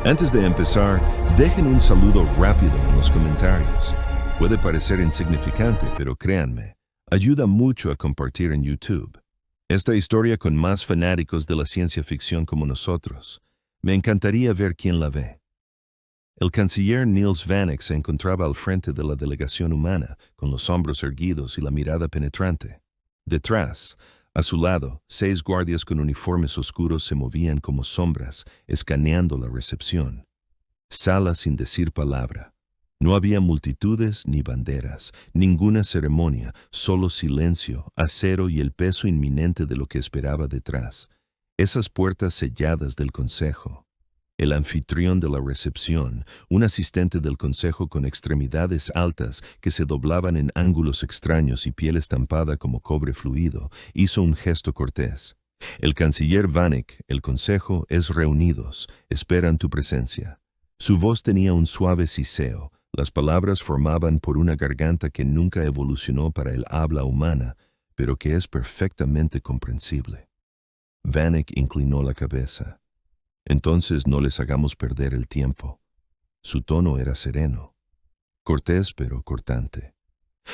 Antes de empezar, dejen un saludo rápido en los comentarios. Puede parecer insignificante, pero créanme, ayuda mucho a compartir en YouTube. Esta historia con más fanáticos de la ciencia ficción como nosotros. Me encantaría ver quién la ve. El canciller Niels Vanek se encontraba al frente de la delegación humana, con los hombros erguidos y la mirada penetrante. Detrás, a su lado, 6 guardias con uniformes oscuros se movían como sombras, escaneando la recepción. Sala sin decir palabra. No había multitudes ni banderas, ninguna ceremonia, solo silencio, acero y el peso inminente de lo que esperaba detrás. Esas puertas selladas del consejo. El anfitrión de la recepción, un asistente del consejo con extremidades altas que se doblaban en ángulos extraños y piel estampada como cobre fluido, hizo un gesto cortés. El canciller Vanek, el consejo, es reunidos, esperan tu presencia. Su voz tenía un suave siseo, las palabras formaban por una garganta que nunca evolucionó para el habla humana, pero que es perfectamente comprensible. Vanek inclinó la cabeza. Entonces no les hagamos perder el tiempo. Su tono era sereno, cortés pero cortante.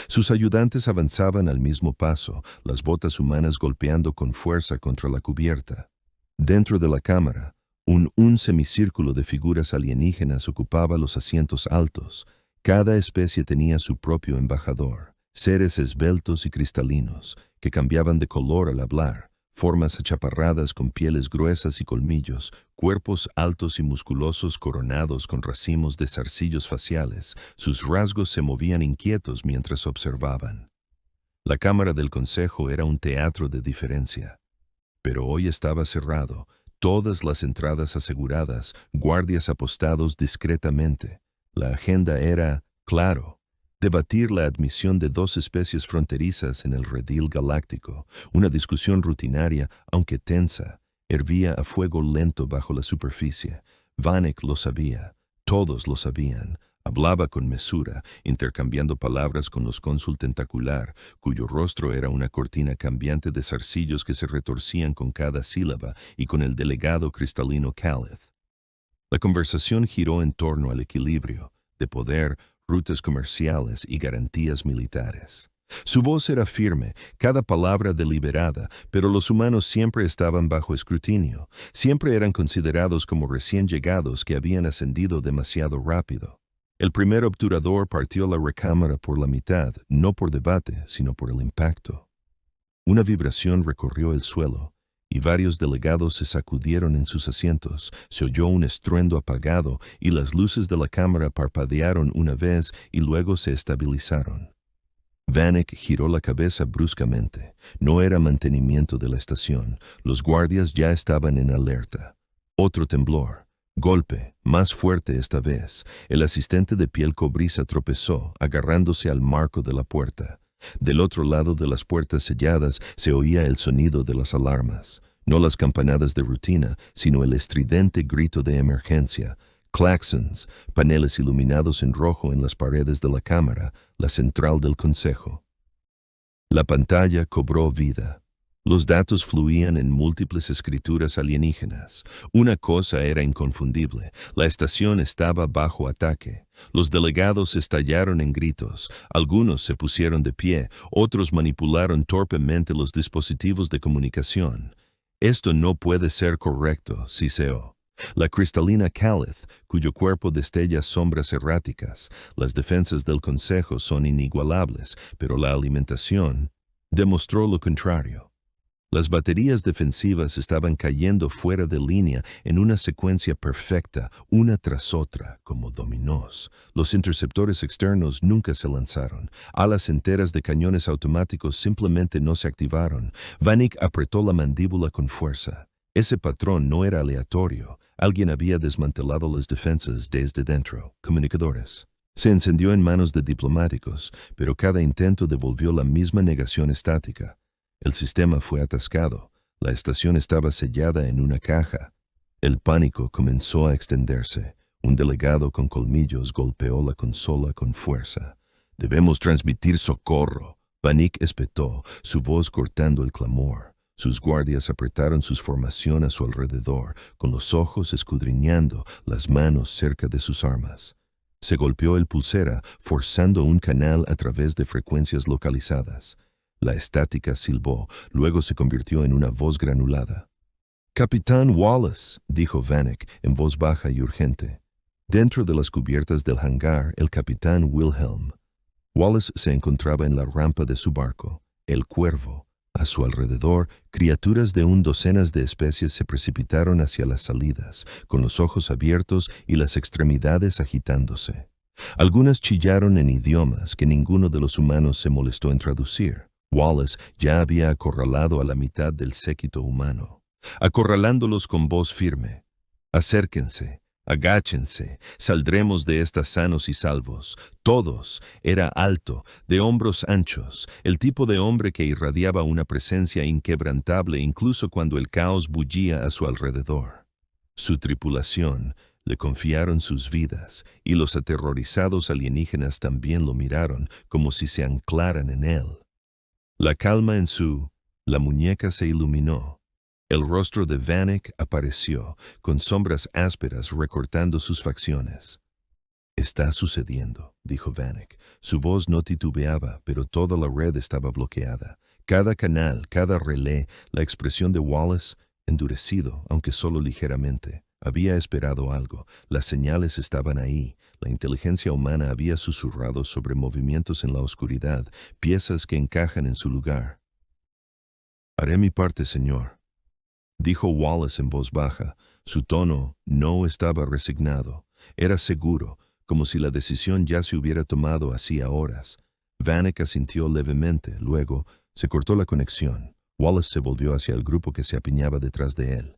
Sus ayudantes avanzaban al mismo paso, las botas humanas golpeando con fuerza contra la cubierta. Dentro de la cámara, un semicírculo de figuras alienígenas ocupaba los asientos altos. Cada especie tenía su propio embajador, seres esbeltos y cristalinos, que cambiaban de color al hablar. Formas achaparradas con pieles gruesas y colmillos, cuerpos altos y musculosos coronados con racimos de zarcillos faciales, sus rasgos se movían inquietos mientras observaban. La cámara del consejo era un teatro de diferencia. Pero hoy estaba cerrado, todas las entradas aseguradas, guardias apostados discretamente. La agenda era, claro, debatir la admisión de 2 especies fronterizas en el redil galáctico. Una discusión rutinaria, aunque tensa, hervía a fuego lento bajo la superficie. Vanek lo sabía, todos lo sabían. Hablaba con mesura, intercambiando palabras con los cónsul tentacular, cuyo rostro era una cortina cambiante de zarcillos que se retorcían con cada sílaba, y con el delegado cristalino Calith. La conversación giró en torno al equilibrio, de poder, rutas comerciales y garantías militares. Su voz era firme, cada palabra deliberada, pero los humanos siempre estaban bajo escrutinio, siempre eran considerados como recién llegados que habían ascendido demasiado rápido. El primer obturador partió la recámara por la mitad, no por debate, sino por el impacto. Una vibración recorrió el suelo, y varios delegados se sacudieron en sus asientos. Se oyó un estruendo apagado y las luces de la cámara parpadearon una vez y luego se estabilizaron. Vanek giró la cabeza bruscamente. No era mantenimiento de la estación. Los guardias ya estaban en alerta. Otro temblor. Golpe, más fuerte esta vez. El asistente de piel cobriza tropezó, agarrándose al marco de la puerta. Del otro lado de las puertas selladas se oía el sonido de las alarmas. No las campanadas de rutina, sino el estridente grito de emergencia. Claxons, paneles iluminados en rojo en las paredes de la cámara, la central del consejo. La pantalla cobró vida. Los datos fluían en múltiples escrituras alienígenas. Una cosa era inconfundible: la estación estaba bajo ataque. Los delegados estallaron en gritos. Algunos se pusieron de pie, otros manipularon torpemente los dispositivos de comunicación. Esto no puede ser correcto, siseó. La cristalina Calith, cuyo cuerpo destella sombras erráticas. Las defensas del consejo son inigualables, pero la alimentación demostró lo contrario. Las baterías defensivas estaban cayendo fuera de línea en una secuencia perfecta, una tras otra, como dominós. Los interceptores externos nunca se lanzaron. Alas enteras de cañones automáticos simplemente no se activaron. Vanek apretó la mandíbula con fuerza. Ese patrón no era aleatorio. Alguien había desmantelado las defensas desde dentro. Comunicadores. Se encendió en manos de diplomáticos, pero cada intento devolvió la misma negación estática. El sistema fue atascado. La estación estaba sellada en una caja. El pánico comenzó a extenderse. Un delegado con colmillos golpeó la consola con fuerza. «Debemos transmitir socorro», Vanek espetó, su voz cortando el clamor. Sus guardias apretaron su formación a su alrededor, con los ojos escudriñando, las manos cerca de sus armas. Se golpeó el pulsera, forzando un canal a través de frecuencias localizadas. La estática silbó, luego se convirtió en una voz granulada. «Capitán Wallace», dijo Vanek en voz baja y urgente. Dentro de las cubiertas del hangar, el capitán Wilhelm. Wallace se encontraba en la rampa de su barco, el Cuervo. A su alrededor, criaturas de docenas de especies se precipitaron hacia las salidas, con los ojos abiertos y las extremidades agitándose. Algunas chillaron en idiomas que ninguno de los humanos se molestó en traducir. Wallace ya había acorralado a la mitad del séquito humano, acorralándolos con voz firme. «Acérquense, agáchense, saldremos de estas sanos y salvos. Todos». Era alto, de hombros anchos, el tipo de hombre que irradiaba una presencia inquebrantable incluso cuando el caos bullía a su alrededor. Su tripulación le confiaron sus vidas, y los aterrorizados alienígenas también lo miraron como si se anclaran en él. La calma la muñeca se iluminó. El rostro de Vanek apareció, con sombras ásperas recortando sus facciones. «Está sucediendo», dijo Vanek. Su voz no titubeaba, pero toda la red estaba bloqueada. Cada canal, cada relé, la expresión de Wallace, endurecido, aunque solo ligeramente. Había esperado algo. Las señales estaban ahí. La inteligencia humana había susurrado sobre movimientos en la oscuridad, piezas que encajan en su lugar. «Haré mi parte, señor», dijo Wallace en voz baja. Su tono no estaba resignado. Era seguro, como si la decisión ya se hubiera tomado hacía horas. Vanek asintió levemente, luego se cortó la conexión. Wallace se volvió hacia el grupo que se apiñaba detrás de él.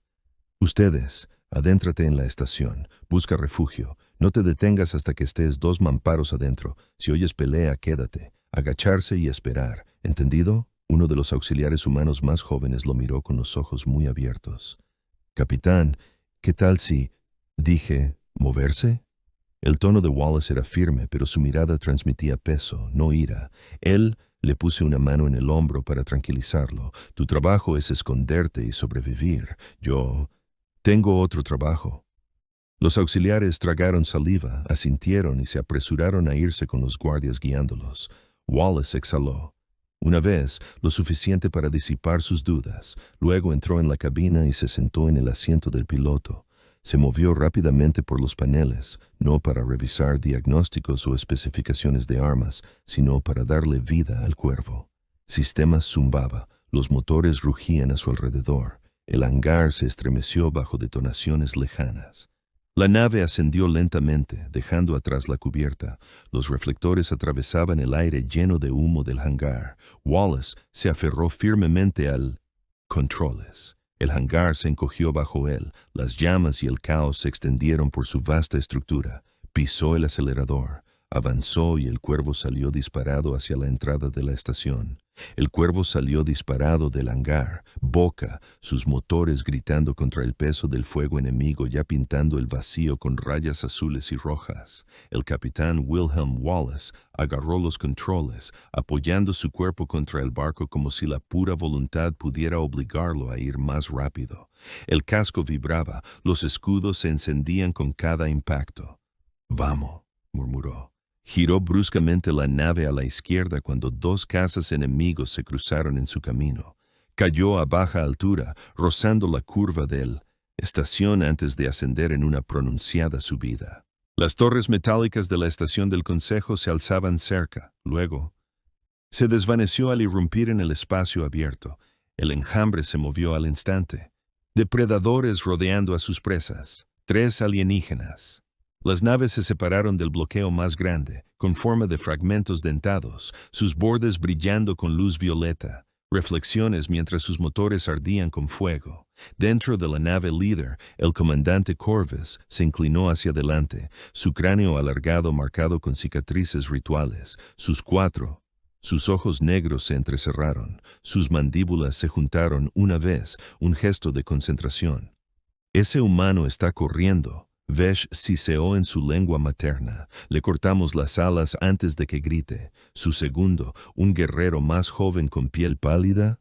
«Ustedes, adéntrate en la estación. Busca refugio. No te detengas hasta que estés 2 mamparos adentro. Si oyes pelea, quédate. Agacharse y esperar. ¿Entendido?» Uno de los auxiliares humanos más jóvenes lo miró con los ojos muy abiertos. «Capitán, ¿qué tal si...?» Dije, «¿moverse?» El tono de Wallace era firme, pero su mirada transmitía peso, no ira. Él le puso una mano en el hombro para tranquilizarlo. «Tu trabajo es esconderte y sobrevivir. Yo tengo otro trabajo». Los auxiliares tragaron saliva, asintieron y se apresuraron a irse con los guardias guiándolos. Wallace exhaló. Una vez, lo suficiente para disipar sus dudas. Luego entró en la cabina y se sentó en el asiento del piloto. Se movió rápidamente por los paneles, no para revisar diagnósticos o especificaciones de armas, sino para darle vida al Cuervo. Sistema zumbaba, los motores rugían a su alrededor. El hangar se estremeció bajo detonaciones lejanas. La nave ascendió lentamente, dejando atrás la cubierta. Los reflectores atravesaban el aire lleno de humo del hangar. Wallace se aferró firmemente al controles. El hangar se encogió bajo él. Las llamas y el caos se extendieron por su vasta estructura. Pisó el acelerador. Avanzó y el Cuervo salió disparado hacia la entrada de la estación. El Cuervo salió disparado del hangar, boca, sus motores gritando contra el peso del fuego enemigo ya pintando el vacío con rayas azules y rojas. El capitán Wilhelm Wallace agarró los controles, apoyando su cuerpo contra el barco como si la pura voluntad pudiera obligarlo a ir más rápido. El casco vibraba, los escudos se encendían con cada impacto. «Vamos», murmuró. Giró bruscamente la nave a la izquierda cuando 2 cazas enemigos se cruzaron en su camino. Cayó a baja altura, rozando la curva de estación antes de ascender en una pronunciada subida. Las torres metálicas de la estación del Consejo se alzaban cerca. Luego, se desvaneció al irrumpir en el espacio abierto. El enjambre se movió al instante. Depredadores rodeando a sus presas. 3 alienígenas. Las naves se separaron del bloqueo más grande, con forma de fragmentos dentados, sus bordes brillando con luz violeta, reflexiones mientras sus motores ardían con fuego. Dentro de la nave líder, el comandante Corvus se inclinó hacia adelante, su cráneo alargado marcado con cicatrices rituales, sus ojos negros se entrecerraron, sus mandíbulas se juntaron una vez, un gesto de concentración. «Ese humano está corriendo», Vesh siseó en su lengua materna. «Le cortamos las alas antes de que grite». Su segundo, un guerrero más joven con piel pálida,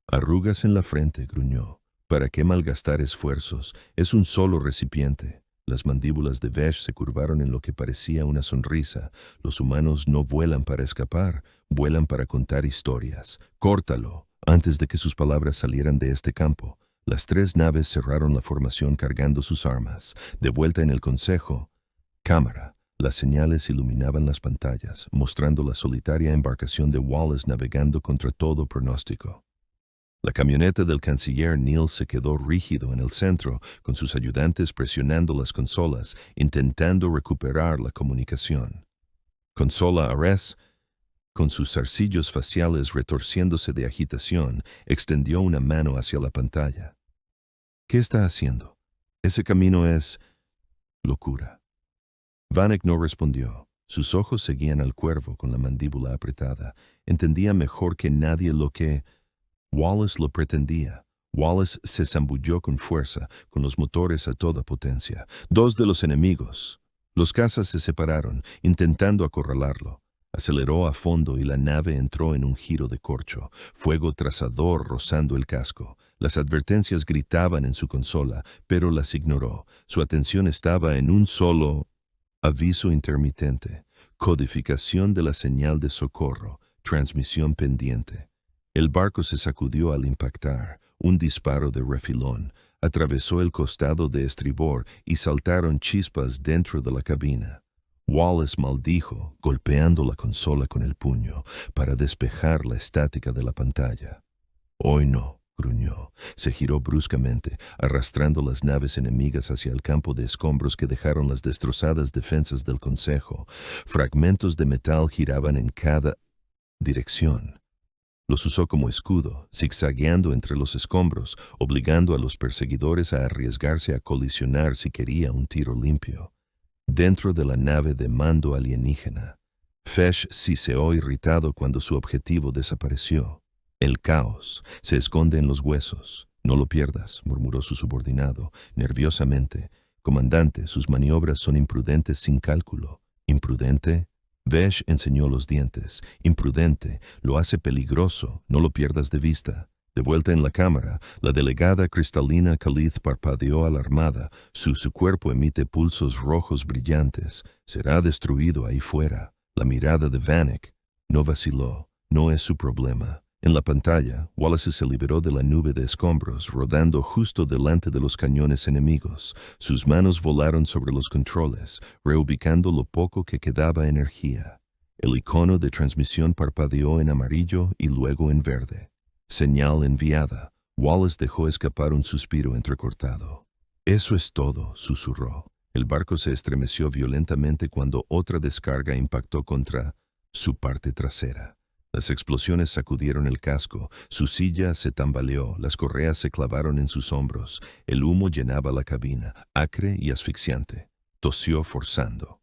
Arrugas en la frente, gruñó. ¿Para qué malgastar esfuerzos? Es un solo recipiente. Las mandíbulas de Vesh se curvaron en lo que parecía una sonrisa. Los humanos no vuelan para escapar, vuelan para contar historias. ¡Córtalo! Antes de que sus palabras salieran de este campo, las 3 naves cerraron la formación cargando sus armas. De vuelta en el consejo, cámara. Las señales iluminaban las pantallas, mostrando la solitaria embarcación de Wallace navegando contra todo pronóstico. La camioneta del canciller Neal se quedó rígido en el centro, con sus ayudantes presionando las consolas, intentando recuperar la comunicación. Consola Ares, con sus zarcillos faciales retorciéndose de agitación, extendió una mano hacia la pantalla. ¿Qué está haciendo? Ese camino es locura. Vanek no respondió. Sus ojos seguían al cuervo con la mandíbula apretada. Entendía mejor que nadie lo que Wallace lo pretendía. Wallace se zambulló con fuerza, con los motores a toda potencia. 2 de los enemigos. Los cazas se separaron, intentando acorralarlo. Aceleró a fondo y la nave entró en un giro de corcho, fuego trazador rozando el casco. Las advertencias gritaban en su consola, pero las ignoró. Su atención estaba en un solo aviso intermitente, codificación de la señal de socorro, transmisión pendiente. El barco se sacudió al impactar. Un disparo de refilón atravesó el costado de estribor y saltaron chispas dentro de la cabina. Wallace maldijo, golpeando la consola con el puño para despejar la estática de la pantalla. Hoy no, gruñó. Se giró bruscamente, arrastrando las naves enemigas hacia el campo de escombros que dejaron las destrozadas defensas del Consejo. Fragmentos de metal giraban en cada dirección. Los usó como escudo, zigzagueando entre los escombros, obligando a los perseguidores a arriesgarse a colisionar si quería un tiro limpio. Dentro de la nave de mando alienígena, Fesh siseó irritado cuando su objetivo desapareció. El caos se esconde en los huesos. No lo pierdas, murmuró su subordinado, nerviosamente. Comandante, sus maniobras son imprudentes sin cálculo. ¿Imprudente? Vesh enseñó los dientes. Imprudente, lo hace peligroso, no lo pierdas de vista. De vuelta en la cámara, la delegada Cristalina Khalid parpadeó alarmada. Su cuerpo emite pulsos rojos brillantes. Será destruido ahí fuera. La mirada de Vanek no vaciló. No es su problema. En la pantalla, Wallace se liberó de la nube de escombros, rodando justo delante de los cañones enemigos. Sus manos volaron sobre los controles, reubicando lo poco que quedaba energía. El icono de transmisión parpadeó en amarillo y luego en verde. Señal enviada. Wallace dejó escapar un suspiro entrecortado. «Eso es todo», susurró. El barco se estremeció violentamente cuando otra descarga impactó contra su parte trasera. Las explosiones sacudieron el casco, su silla se tambaleó, las correas se clavaron en sus hombros, el humo llenaba la cabina, acre y asfixiante. Tosió forzando.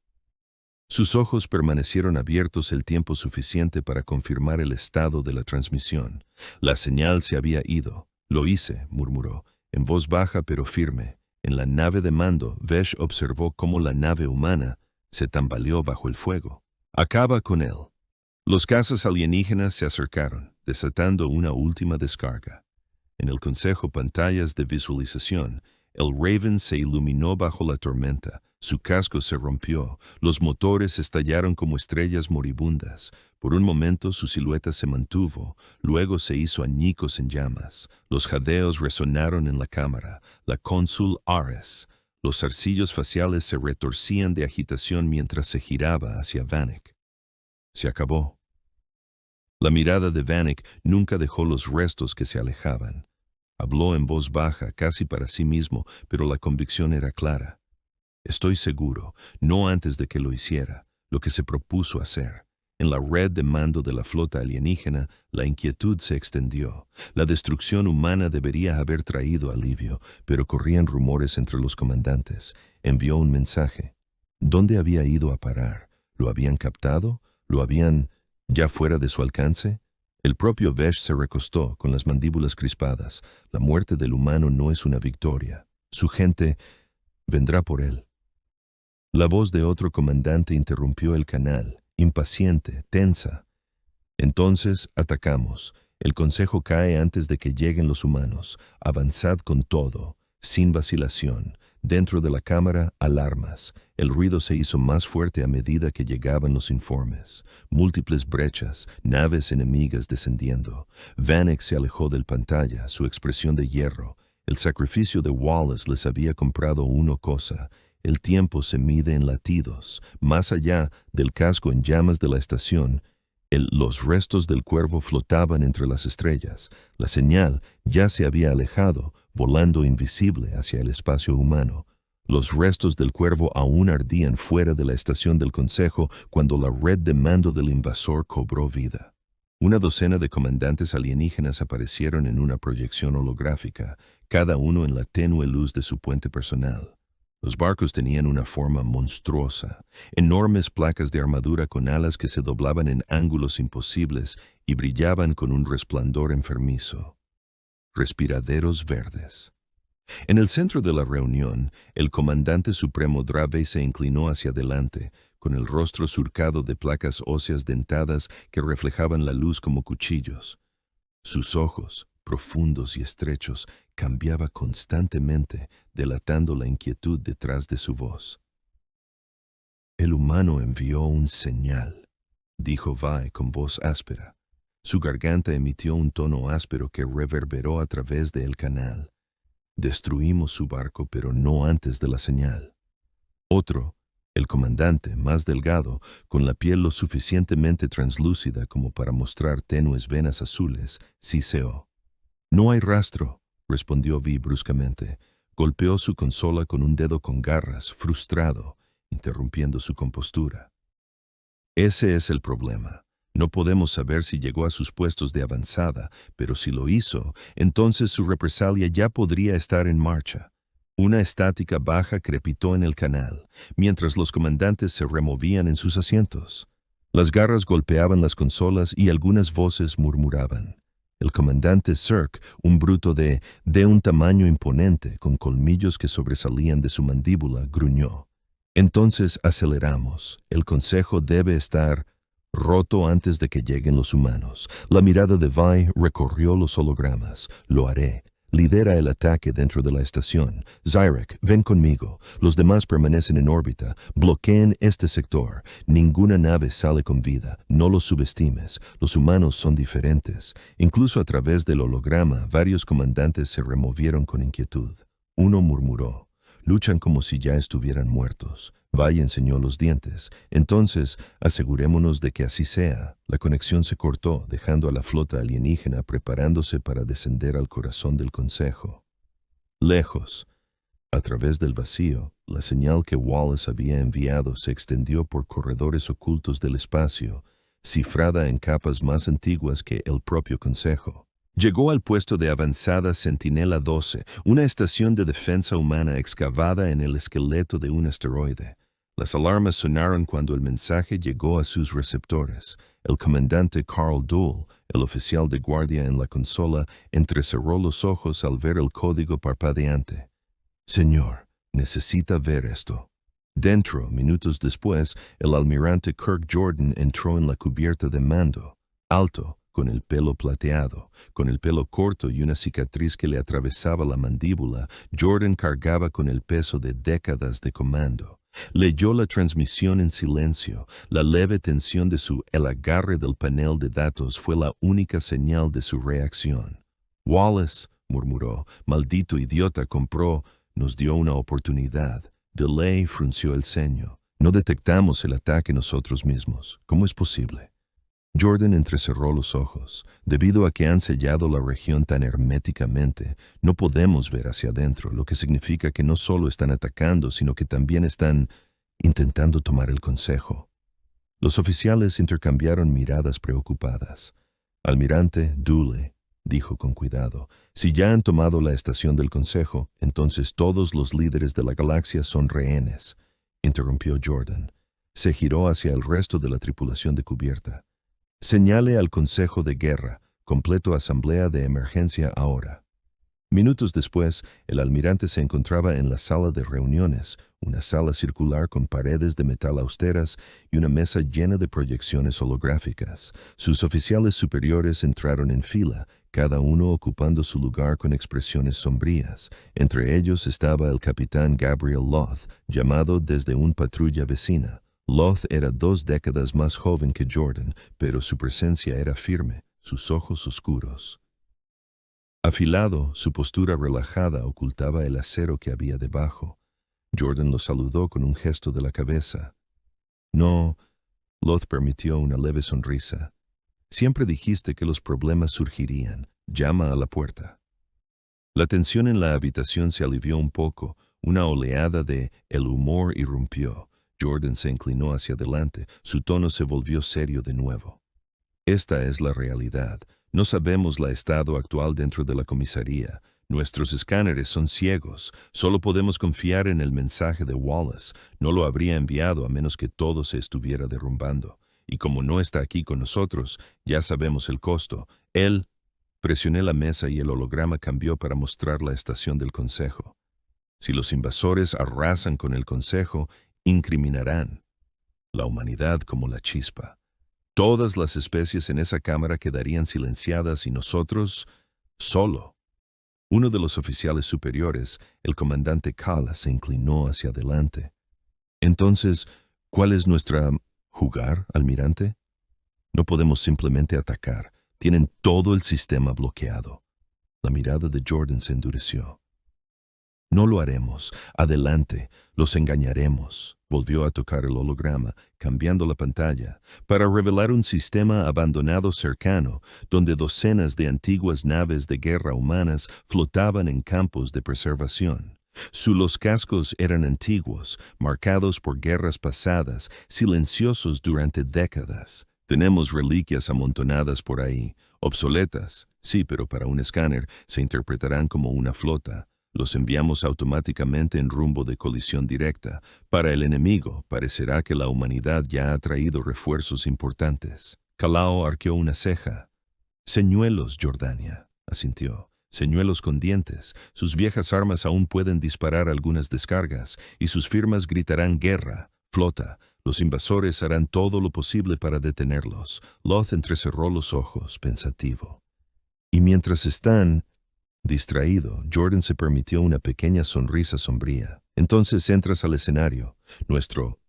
Sus ojos permanecieron abiertos el tiempo suficiente para confirmar el estado de la transmisión. La señal se había ido. «Lo hice», murmuró, en voz baja pero firme. En la nave de mando, Vesh observó cómo la nave humana se tambaleó bajo el fuego. «Acaba con él». Los cazas alienígenas se acercaron, desatando una última descarga. En el consejo pantallas de visualización, el Raven se iluminó bajo la tormenta, su casco se rompió, los motores estallaron como estrellas moribundas. Por un momento su silueta se mantuvo, luego se hizo añicos en llamas. Los jadeos resonaron en la cámara, la cónsul Ares. Los zarcillos faciales se retorcían de agitación mientras se giraba hacia Vanek. Se acabó. La mirada de Vanek nunca dejó los restos que se alejaban. Habló en voz baja, casi para sí mismo, pero la convicción era clara. Estoy seguro, no antes de que lo hiciera, lo que se propuso hacer. En la red de mando de la flota alienígena, la inquietud se extendió. La destrucción humana debería haber traído alivio, pero corrían rumores entre los comandantes. Envió un mensaje. ¿Dónde había ido a parar? ¿Lo habían captado? ¿Lo habían ya fuera de su alcance? El propio Vesh se recostó con las mandíbulas crispadas. La muerte del humano no es una victoria. Su gente vendrá por él. La voz de otro comandante interrumpió el canal, impaciente, tensa. Entonces atacamos. El consejo cae antes de que lleguen los humanos. Avanzad con todo, sin vacilación. Dentro de la cámara, alarmas. El ruido se hizo más fuerte a medida que llegaban los informes. Múltiples brechas, naves enemigas descendiendo. Vanek se alejó del pantalla, su expresión de hierro. El sacrificio de Wallace les había comprado una cosa. El tiempo se mide en latidos. Más allá del casco en llamas de la estación, los restos del cuervo flotaban entre las estrellas. La señal ya se había alejado, volando invisible hacia el espacio humano. Los restos del cuervo aún ardían fuera de la estación del Consejo cuando la red de mando del invasor cobró vida. Una docena de comandantes alienígenas aparecieron en una proyección holográfica, cada uno en la tenue luz de su puente personal. Los barcos tenían una forma monstruosa, enormes placas de armadura con alas que se doblaban en ángulos imposibles y brillaban con un resplandor enfermizo. Respiraderos verdes. En el centro de la reunión, el comandante supremo Drave se inclinó hacia adelante, con el rostro surcado de placas óseas dentadas que reflejaban la luz como cuchillos. Sus ojos, profundos y estrechos, cambiaba constantemente, delatando la inquietud detrás de su voz. El humano envió un señal, dijo Vai con voz áspera. Su garganta emitió un tono áspero que reverberó a través del canal. Destruimos su barco, pero no antes de la señal. Otro, el comandante, más delgado, con la piel lo suficientemente translúcida como para mostrar tenues venas azules, siseó. No hay rastro, respondió Vi bruscamente. Golpeó su consola con un dedo con garras, frustrado, interrumpiendo su compostura. Ese es el problema. No podemos saber si llegó a sus puestos de avanzada, pero si lo hizo, entonces su represalia ya podría estar en marcha. Una estática baja crepitó en el canal, mientras los comandantes se removían en sus asientos. Las garras golpeaban las consolas y algunas voces murmuraban. El comandante Cirque, un bruto de un tamaño imponente, con colmillos que sobresalían de su mandíbula, gruñó. Entonces aceleramos. El consejo debe estar roto antes de que lleguen los humanos. La mirada de Vai recorrió los hologramas. Lo haré. Lidera el ataque dentro de la estación. Zyrek, ven conmigo. Los demás permanecen en órbita. Bloqueen este sector. Ninguna nave sale con vida. No los subestimes. Los humanos son diferentes. Incluso a través del holograma, varios comandantes se removieron con inquietud. Uno murmuró. Luchan como si ya estuvieran muertos. Vai enseñó los dientes. Entonces, asegurémonos de que así sea. La conexión se cortó, dejando a la flota alienígena preparándose para descender al corazón del Consejo. Lejos, a través del vacío, la señal que Wallace había enviado se extendió por corredores ocultos del espacio, cifrada en capas más antiguas que el propio Consejo. Llegó al puesto de avanzada Centinela 12, una estación de defensa humana excavada en el esqueleto de un asteroide. Las alarmas sonaron cuando el mensaje llegó a sus receptores. El comandante Carl Dole, el oficial de guardia en la consola, entrecerró los ojos al ver el código parpadeante. Señor, necesita ver esto. Dentro, minutos después, el almirante Kirk Jordan entró en la cubierta de mando, alto, con el pelo plateado, con el pelo corto y una cicatriz que le atravesaba la mandíbula. Jordan cargaba con el peso de décadas de comando. Leyó la transmisión en silencio. La leve tensión de el agarre del panel de datos fue la única señal de su reacción. Wallace, murmuró, maldito idiota, nos dio una oportunidad. Delay frunció el ceño. No detectamos el ataque nosotros mismos. ¿Cómo es posible? Jordan entrecerró los ojos. Debido a que han sellado la región tan herméticamente, no podemos ver hacia adentro, lo que significa que no solo están atacando, sino que también están intentando tomar el Consejo. Los oficiales intercambiaron miradas preocupadas. Almirante Dule, dijo con cuidado, si ya han tomado la estación del Consejo, entonces todos los líderes de la galaxia son rehenes, interrumpió Jordan. Se giró hacia el resto de la tripulación de cubierta. Señale al Consejo de Guerra, completo asamblea de emergencia ahora. Minutos después, el almirante se encontraba en la sala de reuniones, una sala circular con paredes de metal austeras y una mesa llena de proyecciones holográficas. Sus oficiales superiores entraron en fila, cada uno ocupando su lugar con expresiones sombrías. Entre ellos estaba el capitán Gabriel Loth, llamado desde una patrulla vecina. Loth era 2 décadas más joven que Jordan, pero su presencia era firme, sus ojos oscuros. Afilado, su postura relajada ocultaba el acero que había debajo. Jordan lo saludó con un gesto de la cabeza. No, Loth permitió una leve sonrisa. Siempre dijiste que los problemas surgirían. Llama a la puerta. La tensión en la habitación se alivió un poco. Una oleada de el humor irrumpió. Jordan se inclinó hacia adelante. Su tono se volvió serio de nuevo. Esta es la realidad. No sabemos el estado actual dentro de la comisaría. Nuestros escáneres son ciegos. Solo podemos confiar en el mensaje de Wallace. No lo habría enviado a menos que todo se estuviera derrumbando. Y como no está aquí con nosotros, ya sabemos el costo. Él... Presioné la mesa y el holograma cambió para mostrar la estación del Consejo. Si los invasores arrasan con el Consejo, incriminarán la humanidad como la chispa. Todas las especies en esa cámara quedarían silenciadas y nosotros, solo. Uno de los oficiales superiores, el comandante Kala, se inclinó hacia adelante. Entonces, ¿cuál es nuestra... ¿Jugar, almirante? No podemos simplemente atacar. Tienen todo el sistema bloqueado. La mirada de Jordan se endureció. No lo haremos. Adelante. Los engañaremos. Volvió a tocar el holograma, cambiando la pantalla, para revelar un sistema abandonado cercano, donde docenas de antiguas naves de guerra humanas flotaban en campos de preservación. Los cascos eran antiguos, marcados por guerras pasadas, silenciosos durante décadas. Tenemos reliquias amontonadas por ahí, obsoletas, sí, pero para un escáner se interpretarán como una flota. Los enviamos automáticamente en rumbo de colisión directa. Para el enemigo, parecerá que la humanidad ya ha traído refuerzos importantes. Kalao arqueó una ceja. Señuelos, Jordania, asintió. Señuelos con dientes. Sus viejas armas aún pueden disparar algunas descargas, y sus firmas gritarán guerra, flota. Los invasores harán todo lo posible para detenerlos. Loth entrecerró los ojos, pensativo. Y mientras están... Distraído, Jordan se permitió una pequeña sonrisa sombría. Entonces entras al escenario.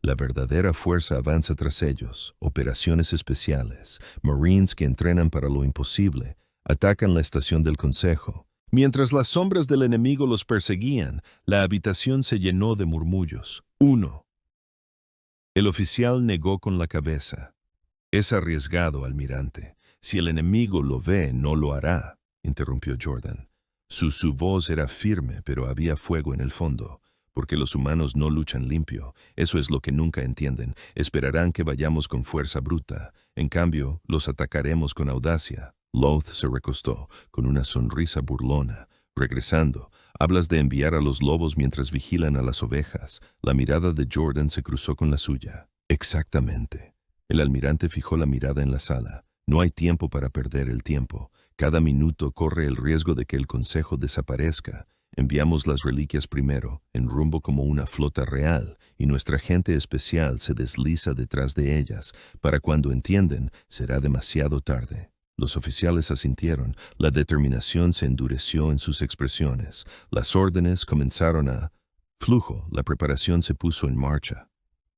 La verdadera fuerza avanza tras ellos. Operaciones especiales. Marines que entrenan para lo imposible. Atacan la estación del Consejo. Mientras las sombras del enemigo los perseguían, la habitación se llenó de murmullos. 1. El oficial negó con la cabeza. Es arriesgado, almirante. Si el enemigo lo ve, no lo hará, interrumpió Jordan. Su voz era firme, pero había fuego en el fondo, porque los humanos no luchan limpio. Eso es lo que nunca entienden. Esperarán que vayamos con fuerza bruta. En cambio, los atacaremos con audacia. Loth se recostó, con una sonrisa burlona. Regresando, hablas de enviar a los lobos mientras vigilan a las ovejas. La mirada de Jordan se cruzó con la suya. Exactamente. El almirante fijó la mirada en la sala. No hay tiempo para perder el tiempo. Cada minuto corre el riesgo de que el Consejo desaparezca. Enviamos las reliquias primero, en rumbo como una flota real, y nuestra gente especial se desliza detrás de ellas. Para cuando entienden, será demasiado tarde. Los oficiales asintieron. La determinación se endureció en sus expresiones. Las órdenes comenzaron a... Flujo, la preparación se puso en marcha.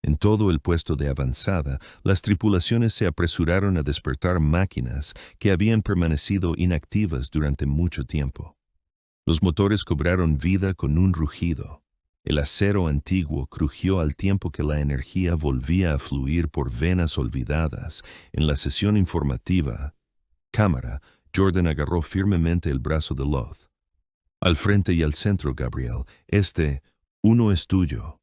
En todo el puesto de avanzada, las tripulaciones se apresuraron a despertar máquinas que habían permanecido inactivas durante mucho tiempo. Los motores cobraron vida con un rugido. El acero antiguo crujió al tiempo que la energía volvía a fluir por venas olvidadas. En la sesión informativa, cámara, Jordan agarró firmemente el brazo de Loth. Al frente y al centro, Gabriel. Uno es tuyo.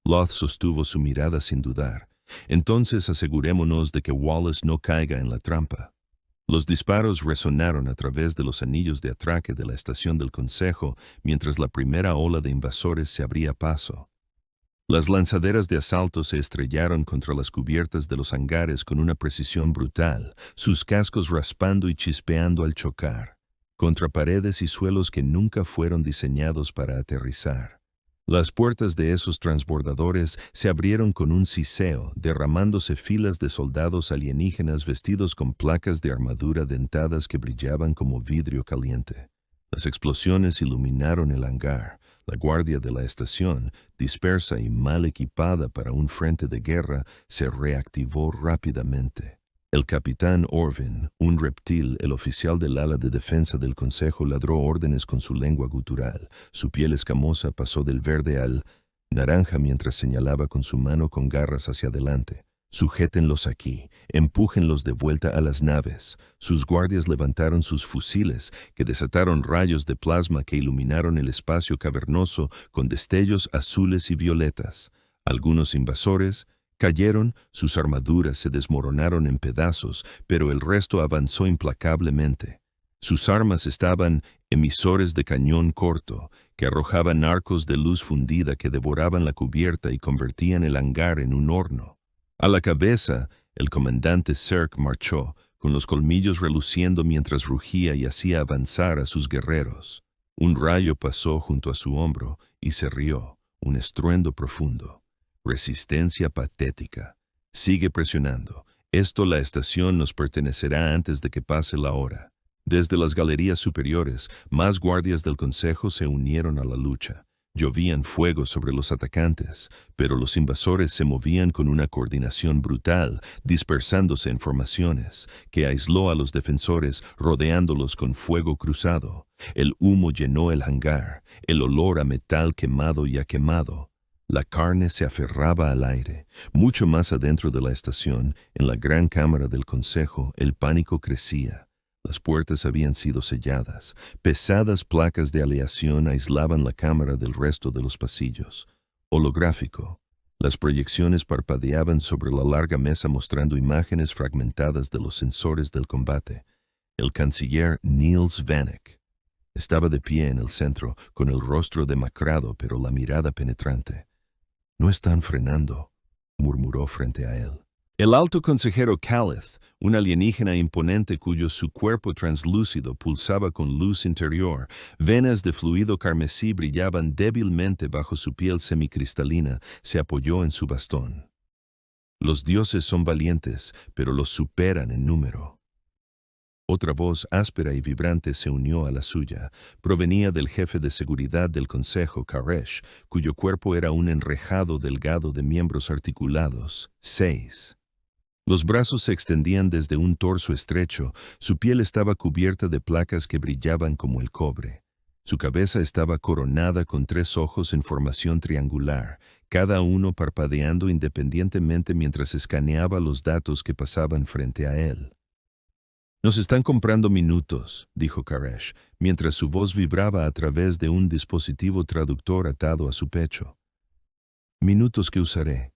Loth sostuvo su mirada sin dudar. Entonces asegurémonos de que Wallace no caiga en la trampa. Los disparos resonaron a través de los anillos de atraque de la estación del Consejo mientras la primera ola de invasores se abría paso. Las lanzaderas de asalto se estrellaron contra las cubiertas de los hangares con una precisión brutal, sus cascos raspando y chispeando al chocar, contra paredes y suelos que nunca fueron diseñados para aterrizar. Las puertas de esos transbordadores se abrieron con un siseo, derramándose filas de soldados alienígenas vestidos con placas de armadura dentadas que brillaban como vidrio caliente. Las explosiones iluminaron el hangar. La guardia de la estación, dispersa y mal equipada para un frente de guerra, se reactivó rápidamente. El capitán Orvin, un reptil, el oficial del ala de defensa del Consejo, ladró órdenes con su lengua gutural. Su piel escamosa pasó del verde al naranja mientras señalaba con su mano con garras hacia adelante. Sujétenlos aquí, empújenlos de vuelta a las naves. Sus guardias levantaron sus fusiles, que desataron rayos de plasma que iluminaron el espacio cavernoso con destellos azules y violetas. Algunos invasores cayeron, sus armaduras se desmoronaron en pedazos, pero el resto avanzó implacablemente. Sus armas estaban emisores de cañón corto, que arrojaban arcos de luz fundida que devoraban la cubierta y convertían el hangar en un horno. A la cabeza, el comandante Zerk marchó, con los colmillos reluciendo mientras rugía y hacía avanzar a sus guerreros. Un rayo pasó junto a su hombro y se rió, un estruendo profundo. Resistencia patética. Sigue presionando. La estación nos pertenecerá antes de que pase la hora. Desde las galerías superiores, más guardias del Consejo se unieron a la lucha. Llovían fuego sobre los atacantes, pero los invasores se movían con una coordinación brutal, dispersándose en formaciones, que aisló a los defensores, rodeándolos con fuego cruzado. El humo llenó el hangar, el olor a metal quemado y a quemado. La carne se aferraba al aire. Mucho más adentro de la estación, en la gran cámara del Consejo, el pánico crecía. Las puertas habían sido selladas. Pesadas placas de aleación aislaban la cámara del resto de los pasillos. Holográfico. Las proyecciones parpadeaban sobre la larga mesa mostrando imágenes fragmentadas de los sensores del combate. El canciller Niels Vanek estaba de pie en el centro, con el rostro demacrado pero la mirada penetrante. «No están frenando», murmuró frente a él. El alto consejero Calith, un alienígena imponente cuyo su cuerpo translúcido pulsaba con luz interior, venas de fluido carmesí brillaban débilmente bajo su piel semicristalina, se apoyó en su bastón. «Los dioses son valientes, pero los superan en número». Otra voz áspera y vibrante se unió a la suya. Provenía del jefe de seguridad del Consejo, Karesh, cuyo cuerpo era un enrejado delgado de miembros articulados. 6. Los brazos se extendían desde un torso estrecho, su piel estaba cubierta de placas que brillaban como el cobre. Su cabeza estaba coronada con 3 ojos en formación triangular, cada uno parpadeando independientemente mientras escaneaba los datos que pasaban frente a él. «Nos están comprando minutos», dijo Karesh, mientras su voz vibraba a través de un dispositivo traductor atado a su pecho. «Minutos que usaré.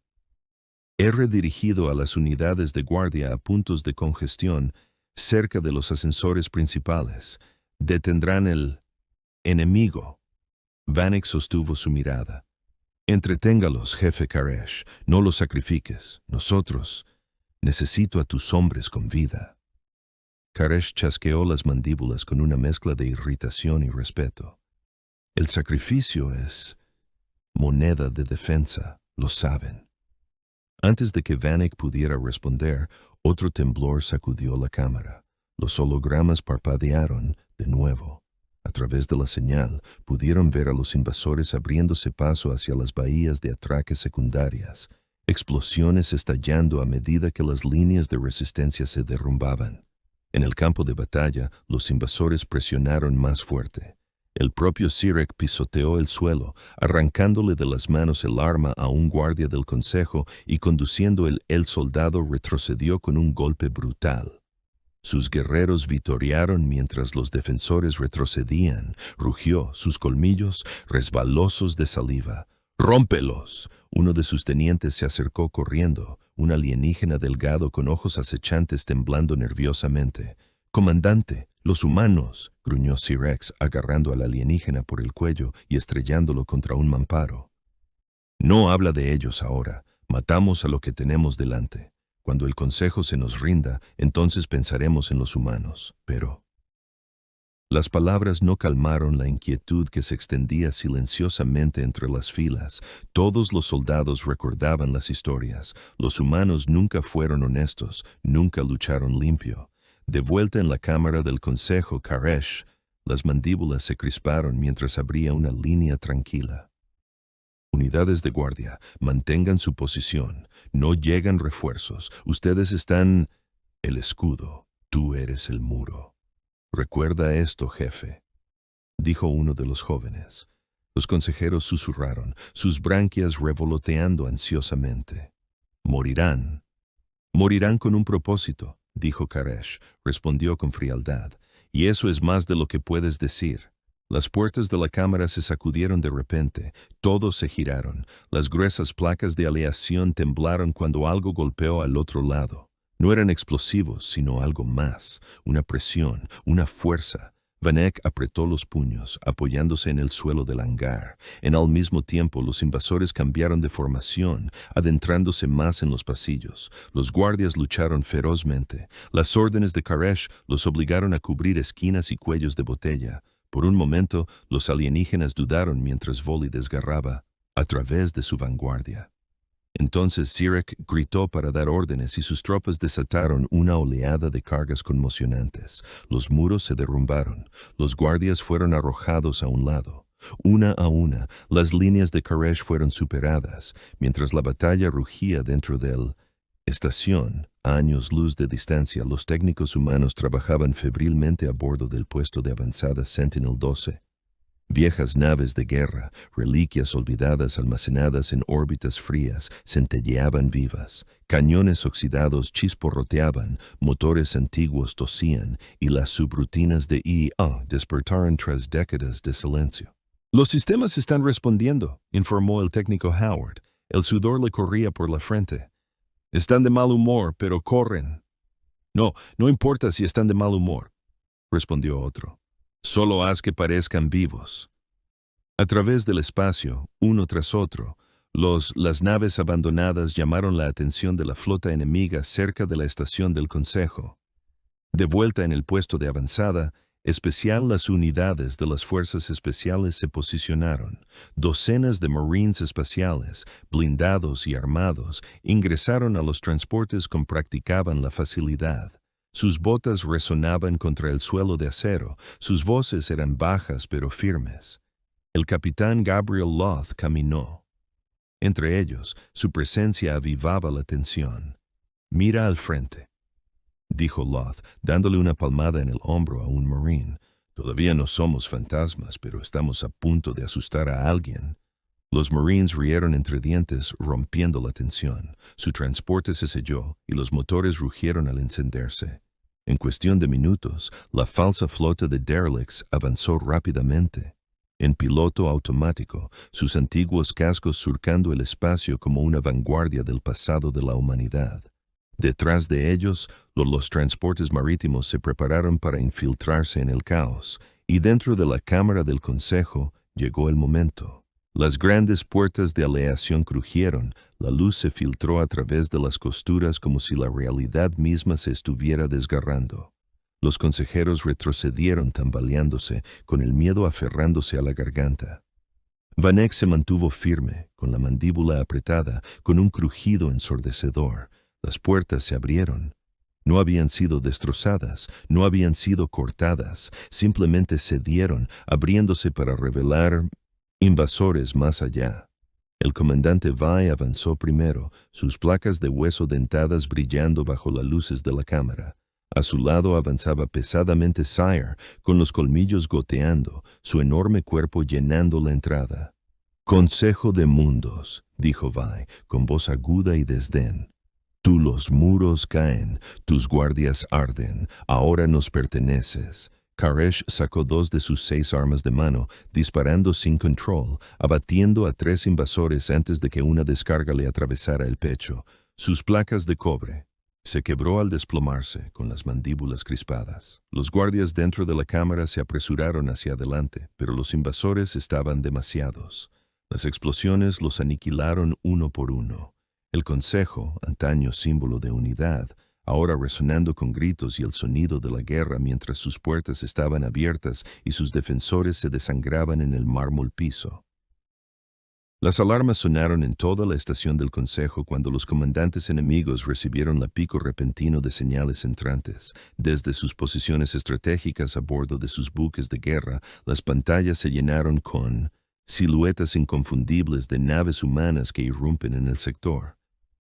He redirigido a las unidades de guardia a puntos de congestión cerca de los ascensores principales. Detendrán el enemigo». Vanek sostuvo su mirada. «Entreténgalos, jefe Karesh. No los sacrifiques. Nosotros necesito a tus hombres con vida». Karesh chasqueó las mandíbulas con una mezcla de irritación y respeto. «El sacrificio es moneda de defensa, lo saben». Antes de que Vanek pudiera responder, otro temblor sacudió la cámara. Los hologramas parpadearon de nuevo. A través de la señal, pudieron ver a los invasores abriéndose paso hacia las bahías de atraque secundarias, explosiones estallando a medida que las líneas de resistencia se derrumbaban. En el campo de batalla, los invasores presionaron más fuerte. El propio Sirek pisoteó el suelo, arrancándole de las manos el arma a un guardia del Consejo y conduciendo el soldado retrocedió con un golpe brutal. Sus guerreros vitorearon mientras los defensores retrocedían. Rugió, sus colmillos resbalosos de saliva. «¡Rómpelos!». Uno de sus tenientes se acercó corriendo, un alienígena delgado con ojos acechantes temblando nerviosamente. «Comandante, los humanos», gruñó Sirex agarrando al alienígena por el cuello y estrellándolo contra un mamparo. «No habla de ellos ahora. Matamos a lo que tenemos delante. Cuando el Consejo se nos rinda, entonces pensaremos en los humanos. Pero Las palabras no calmaron la inquietud que se extendía silenciosamente entre las filas. Todos los soldados recordaban las historias. Los humanos nunca fueron honestos, nunca lucharon limpio. De vuelta en la cámara del consejo Karesh, las mandíbulas se crisparon mientras abría una línea tranquila. Unidades de guardia, mantengan su posición. No llegan refuerzos. Ustedes están... El escudo. Tú eres el muro. Recuerda esto, jefe, dijo uno de los jóvenes. Los consejeros susurraron, sus branquias revoloteando ansiosamente. Morirán. Morirán con un propósito, dijo Karesh, respondió con frialdad. Y eso es más de lo que puedes decir. Las puertas de la cámara se sacudieron de repente, todos se giraron, las gruesas placas de aleación temblaron cuando algo golpeó al otro lado. No eran explosivos, sino algo más, una presión, una fuerza. Vanek apretó los puños, apoyándose en el suelo del hangar. Al mismo tiempo, los invasores cambiaron de formación, adentrándose más en los pasillos. Los guardias lucharon ferozmente. Las órdenes de Karesh los obligaron a cubrir esquinas y cuellos de botella. Por un momento, los alienígenas dudaron mientras Voli desgarraba a través de su vanguardia. Entonces Sirek gritó para dar órdenes y sus tropas desataron una oleada de cargas conmocionantes. Los muros se derrumbaron. Los guardias fueron arrojados a un lado. Una a una, las líneas de Karesh fueron superadas, mientras la batalla rugía dentro de estación. A años luz de distancia, los técnicos humanos trabajaban febrilmente a bordo del puesto de avanzada Sentinel-12. Viejas naves de guerra, reliquias olvidadas almacenadas en órbitas frías, centelleaban vivas. Cañones oxidados chisporroteaban, motores antiguos tosían, y las subrutinas de IA despertaron tras décadas de silencio. Los sistemas están respondiendo, informó el técnico Howard. El sudor le corría por la frente. Están de mal humor, pero corren. No importa si están de mal humor, respondió otro. Solo haz que parezcan vivos. A través del espacio, uno tras otro, las naves abandonadas llamaron la atención de la flota enemiga cerca de la estación del Consejo. De vuelta en el puesto de avanzada especial, las unidades de las fuerzas especiales se posicionaron. Docenas de Marines espaciales, blindados y armados, ingresaron a los transportes con practicaban la facilidad. Sus botas resonaban contra el suelo de acero, sus voces eran bajas pero firmes. El capitán Gabriel Loth caminó. Entre ellos, su presencia avivaba la tensión. «Mira al frente», dijo Loth, dándole una palmada en el hombro a un marine. «Todavía no somos fantasmas, pero estamos a punto de asustar a alguien». Los marines rieron entre dientes, rompiendo la tensión. Su transporte se selló y los motores rugieron al encenderse. En cuestión de minutos, la falsa flota de derelicts avanzó rápidamente. En piloto automático, sus antiguos cascos surcando el espacio como una vanguardia del pasado de la humanidad. Detrás de ellos, los transportes marítimos se prepararon para infiltrarse en el caos, y dentro de la cámara del Consejo llegó el momento. Las grandes puertas de aleación crujieron, la luz se filtró a través de las costuras como si la realidad misma se estuviera desgarrando. Los consejeros retrocedieron tambaleándose, con el miedo aferrándose a la garganta. Vanek se mantuvo firme, con la mandíbula apretada, con un crujido ensordecedor. Las puertas se abrieron. No habían sido destrozadas, no habían sido cortadas, simplemente cedieron, abriéndose para revelar invasores más allá. El comandante Vai avanzó primero, sus placas de hueso dentadas brillando bajo las luces de la cámara. A su lado avanzaba pesadamente Sire, con los colmillos goteando, su enorme cuerpo llenando la entrada. «Consejo de mundos», dijo Vai, con voz aguda y desdén. «Tú los muros caen, tus guardias arden, ahora nos perteneces». Karesh sacó 2 de sus 6 armas de mano, disparando sin control, abatiendo a 3 invasores antes de que una descarga le atravesara el pecho. Sus placas de cobre. Se quebró al desplomarse, con las mandíbulas crispadas. Los guardias dentro de la cámara se apresuraron hacia adelante, pero los invasores estaban demasiados. Las explosiones los aniquilaron uno por uno. El Consejo, antaño símbolo de unidad, ahora resonando con gritos y el sonido de la guerra mientras sus puertas estaban abiertas y sus defensores se desangraban en el mármol piso. Las alarmas sonaron en toda la estación del Consejo cuando los comandantes enemigos recibieron la pico repentino de señales entrantes. Desde sus posiciones estratégicas a bordo de sus buques de guerra, las pantallas se llenaron con siluetas inconfundibles de naves humanas que irrumpen en el sector.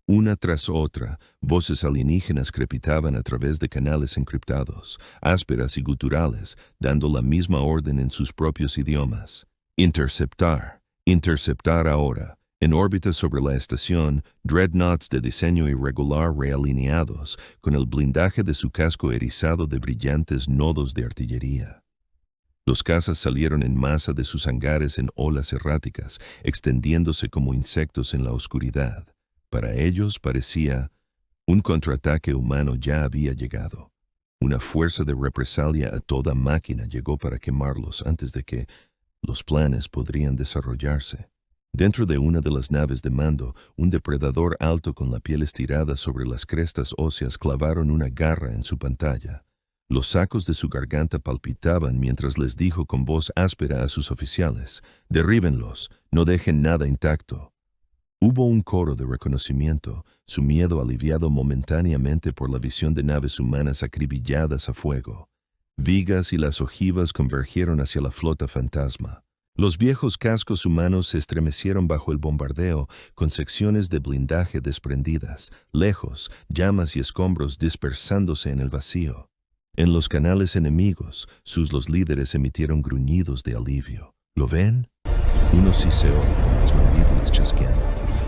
Una tras otra, voces alienígenas crepitaban a través de canales encriptados, ásperas y guturales, dando la misma orden en sus propios idiomas. Interceptar. Interceptar ahora. En órbita sobre la estación, dreadnoughts de diseño irregular realineados, con el blindaje de su casco erizado de brillantes nodos de artillería. Los cazas salieron en masa de sus hangares en olas erráticas, extendiéndose como insectos en la oscuridad. Para ellos parecía un contraataque humano ya había llegado. Una fuerza de represalia a toda máquina llegó para quemarlos antes de que los planes podrían desarrollarse. Dentro de una de las naves de mando, un depredador alto con la piel estirada sobre las crestas óseas clavaron una garra en su pantalla. Los sacos de su garganta palpitaban mientras les dijo con voz áspera a sus oficiales: «Derríbenlos, no dejen nada intacto». Hubo un coro de reconocimiento, su miedo aliviado momentáneamente por la visión de naves humanas acribilladas a fuego. Vigas y las ojivas convergieron hacia la flota fantasma. Los viejos cascos humanos se estremecieron bajo el bombardeo, con secciones de blindaje desprendidas, lejos, llamas y escombros dispersándose en el vacío. En los canales enemigos, los líderes emitieron gruñidos de alivio. ¿Lo ven? Uno siseó con las mandíbulas chasqueando.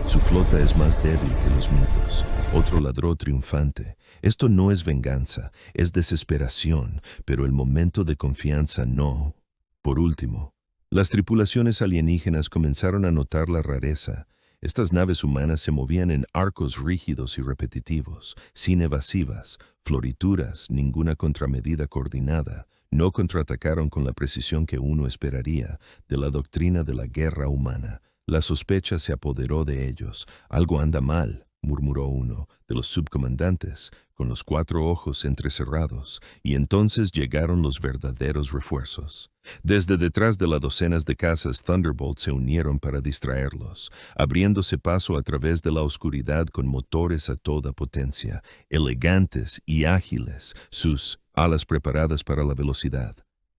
Su flota es más débil que los mitos. Otro ladró triunfante. Esto no es venganza, es desesperación, pero el momento de confianza no. Por último, las tripulaciones alienígenas comenzaron a notar la rareza. Estas naves humanas se movían en arcos rígidos y repetitivos, sin evasivas, florituras, ninguna contramedida coordinada. No contraatacaron con la precisión que uno esperaría de la doctrina de la guerra humana. La sospecha se apoderó de ellos. «Algo anda mal», murmuró uno de los subcomandantes, con los 4 ojos entrecerrados, y entonces llegaron los verdaderos refuerzos. Desde detrás de las docenas de cazas Thunderbolt se unieron para distraerlos, abriéndose paso a través de la oscuridad con motores a toda potencia, elegantes y ágiles, sus alas preparadas para la velocidad.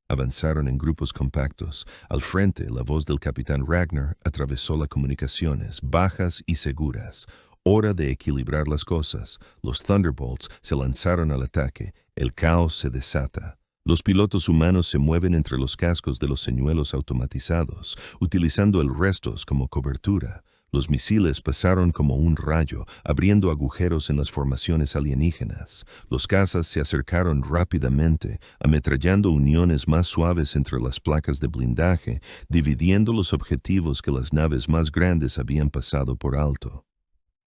Avanzaron en grupos compactos. Al frente, la voz del capitán Ragnar atravesó las comunicaciones, bajas y seguras. Hora de equilibrar las cosas. Los Thunderbolts se lanzaron al ataque. El caos se desata. Los pilotos humanos se mueven entre los cascos de los señuelos automatizados, utilizando el restos como cobertura. Los misiles pasaron como un rayo, abriendo agujeros en las formaciones alienígenas. Los cazas se acercaron rápidamente, ametrallando uniones más suaves entre las placas de blindaje, dividiendo los objetivos que las naves más grandes habían pasado por alto.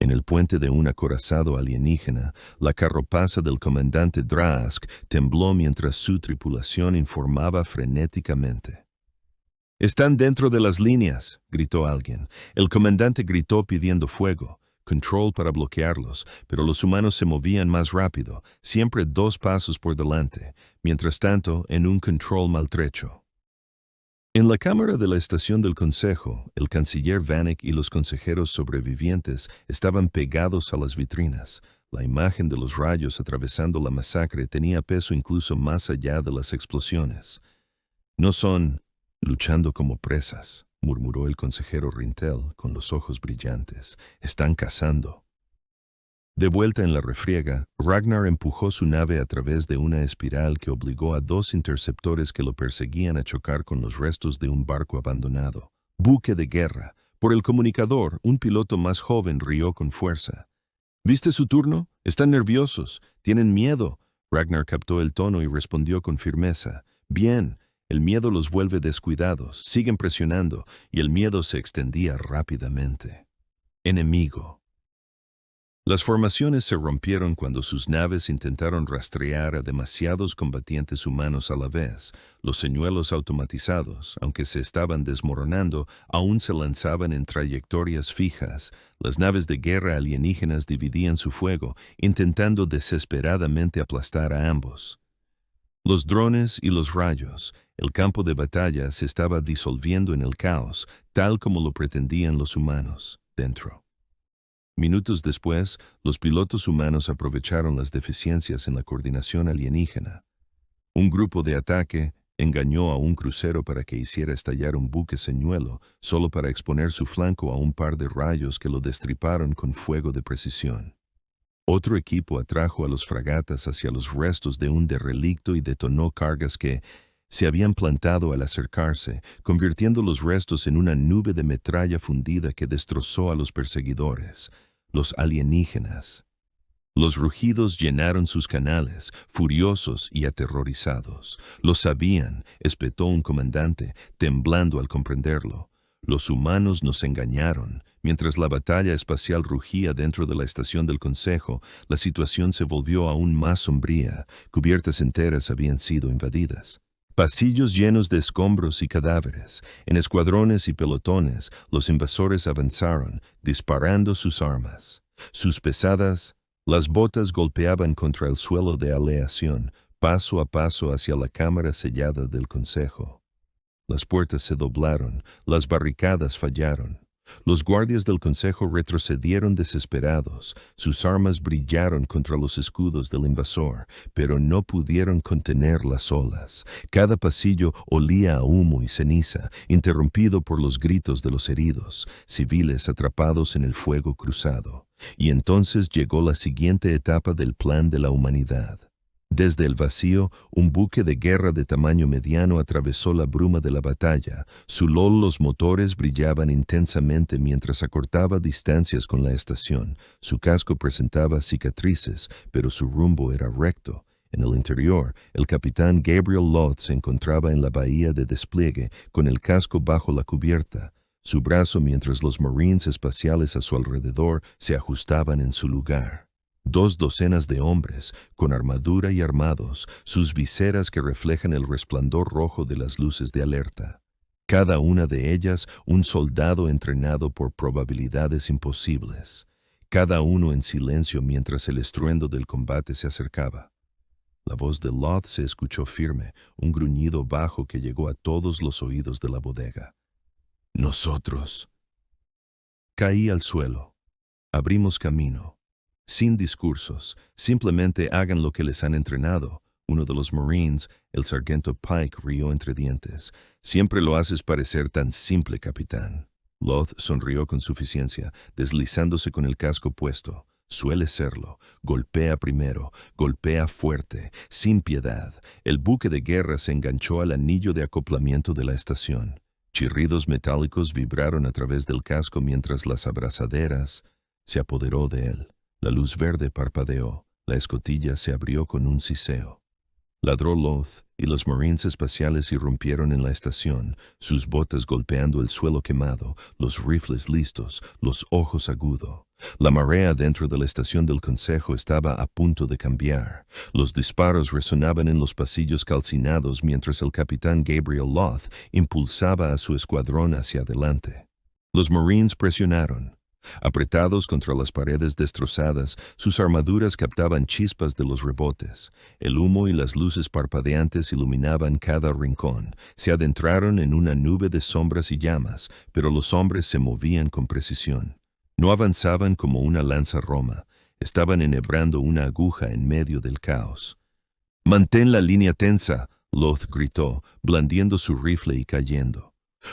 En el puente de un acorazado alienígena, la carropaza del comandante Drask tembló mientras su tripulación informaba frenéticamente. «Están dentro de las líneas», gritó alguien. El comandante gritó pidiendo fuego, control para bloquearlos, pero los humanos se movían más rápido, siempre 2 pasos por delante, mientras tanto en un control maltrecho. En la cámara de la estación del Consejo, el canciller Vanek y los consejeros sobrevivientes estaban pegados a las vitrinas. La imagen de los rayos atravesando la masacre tenía peso incluso más allá de las explosiones. «No son luchando como presas», murmuró el consejero Rintel con los ojos brillantes. «Están cazando». De vuelta en la refriega, Ragnar empujó su nave a través de una espiral que obligó a 2 interceptores que lo perseguían a chocar con los restos de un barco abandonado. «Buque de guerra». Por el comunicador, un piloto más joven rió con fuerza. «¿Viste su turno? Están nerviosos. Tienen miedo». Ragnar captó el tono y respondió con firmeza. «Bien. El miedo los vuelve descuidados. Siguen presionando». Y el miedo se extendía rápidamente. Enemigo. Las formaciones se rompieron cuando sus naves intentaron rastrear a demasiados combatientes humanos a la vez. Los señuelos automatizados, aunque se estaban desmoronando, aún se lanzaban en trayectorias fijas. Las naves de guerra alienígenas dividían su fuego, intentando desesperadamente aplastar a ambos. Los drones y los rayos. El campo de batalla se estaba disolviendo en el caos, tal como lo pretendían los humanos, dentro. Minutos después, los pilotos humanos aprovecharon las deficiencias en la coordinación alienígena. Un grupo de ataque engañó a un crucero para que hiciera estallar un buque señuelo, solo para exponer su flanco a un par de rayos que lo destriparon con fuego de precisión. Otro equipo atrajo a los fragatas hacia los restos de un derrelicto y detonó cargas que se habían plantado al acercarse, convirtiendo los restos en una nube de metralla fundida que destrozó a los perseguidores, los alienígenas. Los rugidos llenaron sus canales, furiosos y aterrorizados. Lo sabían, espetó un comandante, temblando al comprenderlo. Los humanos nos engañaron. Mientras la batalla espacial rugía dentro de la estación del Consejo, la situación se volvió aún más sombría. Cubiertas enteras habían sido invadidas. Pasillos llenos de escombros y cadáveres. En escuadrones y pelotones, los invasores avanzaron, disparando sus armas. Sus pesadas, las botas golpeaban contra el suelo de aleación, paso a paso hacia la cámara sellada del Consejo. Las puertas se doblaron, las barricadas fallaron. Los guardias del Consejo retrocedieron desesperados. Sus armas brillaron contra los escudos del invasor, pero no pudieron contener las olas. Cada pasillo olía a humo y ceniza, interrumpido por los gritos de los heridos, civiles atrapados en el fuego cruzado. Y entonces llegó la siguiente etapa del plan de la humanidad. Desde el vacío, un buque de guerra de tamaño mediano atravesó la bruma de la batalla. Los motores brillaban intensamente mientras acortaba distancias con la estación. Su casco presentaba cicatrices, pero su rumbo era recto. En el interior, el capitán Gabriel Loth se encontraba en la bahía de despliegue, con el casco bajo la cubierta. Su brazo mientras los Marines espaciales a su alrededor se ajustaban en su lugar. 2 docenas de hombres, con armadura y armados, sus viseras que reflejan el resplandor rojo de las luces de alerta. Cada una de ellas un soldado entrenado por probabilidades imposibles. Cada uno en silencio mientras el estruendo del combate se acercaba. La voz de Loth se escuchó firme, un gruñido bajo que llegó a todos los oídos de la bodega. «Nosotros». Caí al suelo. Abrimos camino. Sin discursos, simplemente hagan lo que les han entrenado. Uno de los Marines, el sargento Pike, rió entre dientes. Siempre lo haces parecer tan simple, capitán. Loth sonrió con suficiencia, deslizándose con el casco puesto. Suele serlo. Golpea primero, golpea fuerte, sin piedad. El buque de guerra se enganchó al anillo de acoplamiento de la estación. Chirridos metálicos vibraron a través del casco mientras las abrazaderas se apoderó de él. La luz verde parpadeó, la escotilla se abrió con un siseo. Ladró Loth y los Marines espaciales irrumpieron en la estación, sus botas golpeando el suelo quemado, los rifles listos, los ojos agudos. La marea dentro de la estación del Consejo estaba a punto de cambiar. Los disparos resonaban en los pasillos calcinados mientras el capitán Gabriel Loth impulsaba a su escuadrón hacia adelante. Los Marines presionaron. Apretados contra las paredes destrozadas, sus armaduras captaban chispas de los rebotes. El humo y las luces parpadeantes iluminaban cada rincón. Se adentraron en una nube de sombras y llamas, pero los hombres se movían con precisión. No avanzaban como una lanza roma. Estaban enhebrando una aguja en medio del caos. «¡Mantén la línea tensa!», Loth gritó, blandiendo su rifle y cayendo.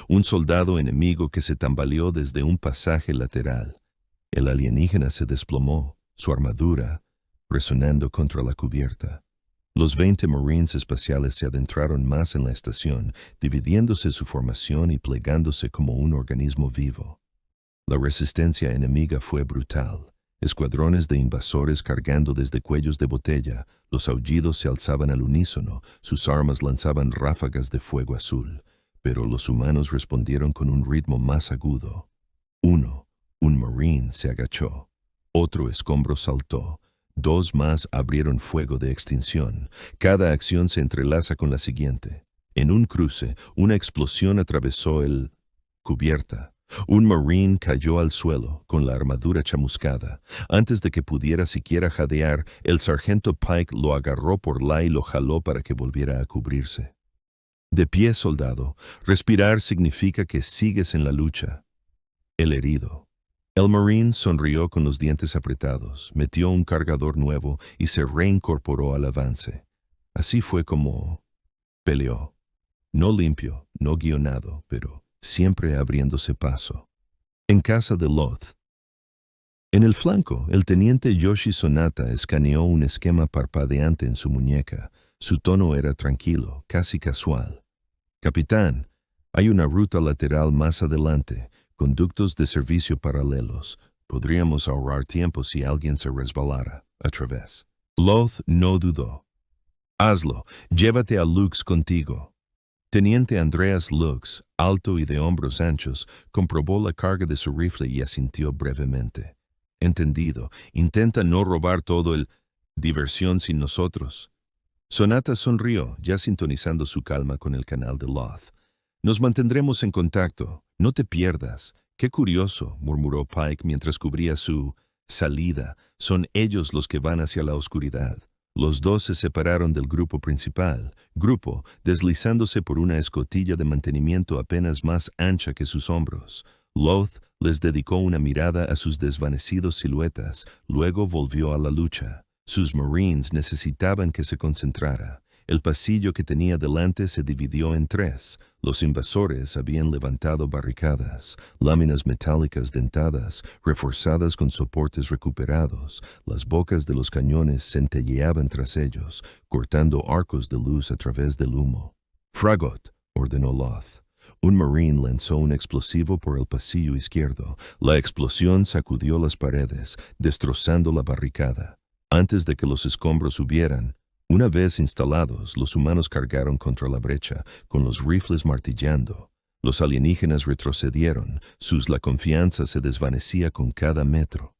Un soldado enemigo que se tambaleó desde un pasaje lateral. El alienígena se desplomó, su armadura resonando contra la cubierta. Los 20 Marines espaciales se adentraron más en la estación, dividiéndose su formación y plegándose como un organismo vivo. La resistencia enemiga fue brutal. Escuadrones de invasores cargando desde cuellos de botella, los aullidos se alzaban al unísono, sus armas lanzaban ráfagas de fuego azul. Pero los humanos respondieron con un ritmo más agudo. Un Marine se agachó. Otro escombro saltó. Dos más abrieron fuego de extinción. Cada acción se entrelaza con la siguiente. En un cruce, una explosión atravesó el cubierta. Un marine cayó al suelo, con la armadura chamuscada. Antes de que pudiera siquiera jadear, el sargento Pike lo agarró por la y lo jaló para que volviera a cubrirse. De pie, soldado. Respirar significa que sigues en la lucha. El herido. El marine sonrió con los dientes apretados, metió un cargador nuevo y se reincorporó al avance. Así fue como peleó. No limpio, no guionado, pero siempre abriéndose paso. En casa de Loth. En el flanco, el teniente Yoshi Sonata escaneó un esquema parpadeante en su muñeca. Su tono era tranquilo, casi casual. Capitán, hay una ruta lateral más adelante, conductos de servicio paralelos. Podríamos ahorrar tiempo si alguien se resbalara a través. Loth no dudó. Hazlo, llévate a Lux contigo. Teniente Andreas Lux, alto y de hombros anchos, comprobó la carga de su rifle y asintió brevemente. Entendido, intenta no robar todo el diversión sin nosotros. Sonata sonrió, ya sintonizando su calma con el canal de Loth. Nos mantendremos en contacto. No te pierdas. Qué curioso, murmuró Pike mientras cubría su salida. Son ellos los que van hacia la oscuridad. Los dos se separaron del grupo principal, deslizándose por una escotilla de mantenimiento apenas más ancha que sus hombros. Loth les dedicó una mirada a sus desvanecidos siluetas, luego volvió a la lucha. Sus marines necesitaban que se concentrara. El pasillo que tenía delante se dividió en tres. Los invasores habían levantado barricadas, láminas metálicas dentadas, reforzadas con soportes recuperados. Las bocas de los cañones centelleaban tras ellos, cortando arcos de luz a través del humo. «Fragot», ordenó Loth. Un marine lanzó un explosivo por el pasillo izquierdo. La explosión sacudió las paredes, destrozando la barricada. Antes de que los escombros hubieran, una vez instalados, los humanos cargaron contra la brecha, con los rifles martillando. Los alienígenas retrocedieron, la confianza se desvanecía con cada metro.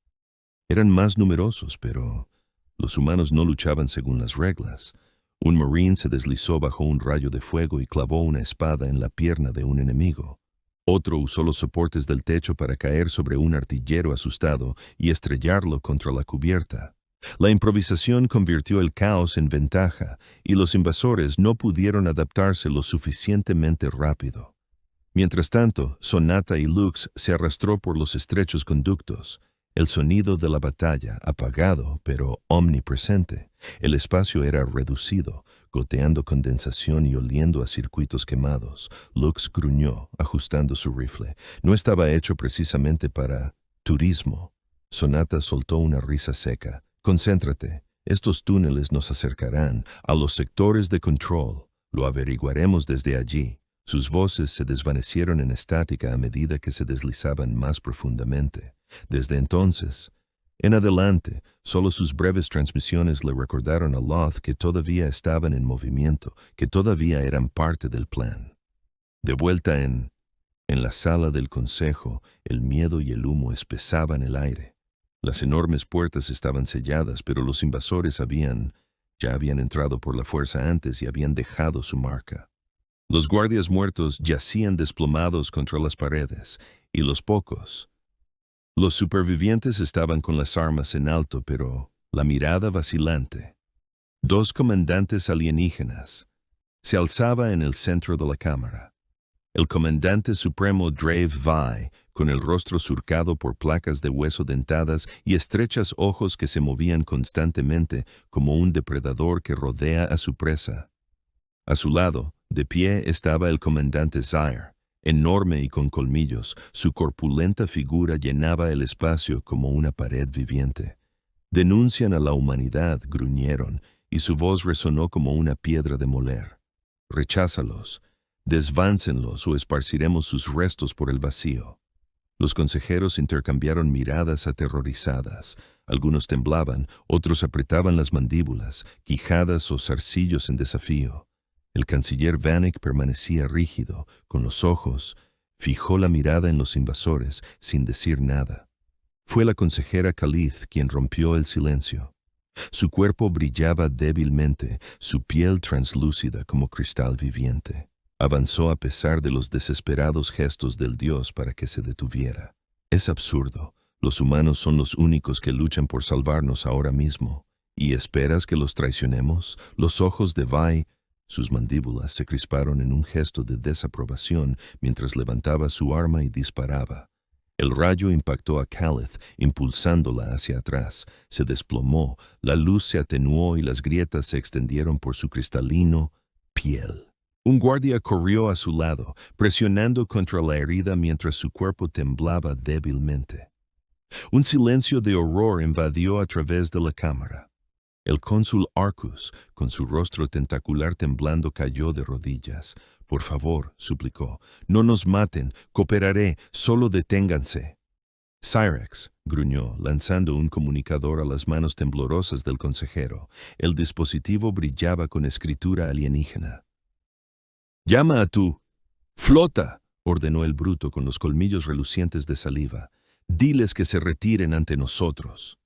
Eran más numerosos, pero los humanos no luchaban según las reglas. Un marine se deslizó bajo un rayo de fuego y clavó una espada en la pierna de un enemigo. Otro usó los soportes del techo para caer sobre un artillero asustado y estrellarlo contra la cubierta. La improvisación convirtió el caos en ventaja, y los invasores no pudieron adaptarse lo suficientemente rápido. Mientras tanto, Sonata y Lux se arrastró por los estrechos conductos. El sonido de la batalla, apagado pero omnipresente. El espacio era reducido, goteando condensación y oliendo a circuitos quemados. Lux gruñó, ajustando su rifle. No estaba hecho precisamente para turismo. Sonata soltó una risa seca. Concéntrate. Estos túneles nos acercarán a los sectores de control. Lo averiguaremos desde allí. Sus voces se desvanecieron en estática a medida que se deslizaban más profundamente. Desde entonces, en adelante, solo sus breves transmisiones le recordaron a Loth que todavía estaban en movimiento, que todavía eran parte del plan. De vuelta en la sala del consejo, el miedo y el humo espesaban el aire. Las enormes puertas estaban selladas, pero los invasores ya habían entrado por la fuerza antes y habían dejado su marca. Los guardias muertos yacían desplomados contra las paredes, y los supervivientes estaban con las armas en alto, pero la mirada vacilante. Dos comandantes alienígenas. Se alzaba en el centro de la cámara. El comandante supremo Drave Vai, con el rostro surcado por placas de hueso dentadas y estrechos ojos que se movían constantemente como un depredador que rodea a su presa. A su lado, de pie, estaba el comandante Zaire, enorme y con colmillos. Su corpulenta figura llenaba el espacio como una pared viviente. «Denuncian a la humanidad», gruñeron, y su voz resonó como una piedra de moler. «Recházalos. Desváncenlos o esparciremos sus restos por el vacío». Los consejeros intercambiaron miradas aterrorizadas. Algunos temblaban, otros apretaban las mandíbulas, quijadas o zarcillos en desafío. El canciller Vanek permanecía rígido, con los ojos, fijó la mirada en los invasores, sin decir nada. Fue la consejera Khalid quien rompió el silencio. Su cuerpo brillaba débilmente, su piel translúcida como cristal viviente. Avanzó a pesar de los desesperados gestos del dios para que se detuviera. Es absurdo. Los humanos son los únicos que luchan por salvarnos ahora mismo. ¿Y esperas que los traicionemos? Los ojos de Vi, sus mandíbulas se crisparon en un gesto de desaprobación mientras levantaba su arma y disparaba. El rayo impactó a Khalid, impulsándola hacia atrás. Se desplomó, la luz se atenuó y las grietas se extendieron por su cristalino piel. Un guardia corrió a su lado, presionando contra la herida mientras su cuerpo temblaba débilmente. Un silencio de horror invadió a través de la cámara. El cónsul Arcus, con su rostro tentacular temblando, cayó de rodillas. «Por favor», suplicó, «no nos maten, cooperaré, solo deténganse». «Cyrex», gruñó, lanzando un comunicador a las manos temblorosas del consejero. El dispositivo brillaba con escritura alienígena. «Llama a tu flota», ordenó el bruto con los colmillos relucientes de saliva. «Diles que se retiren ante nosotros».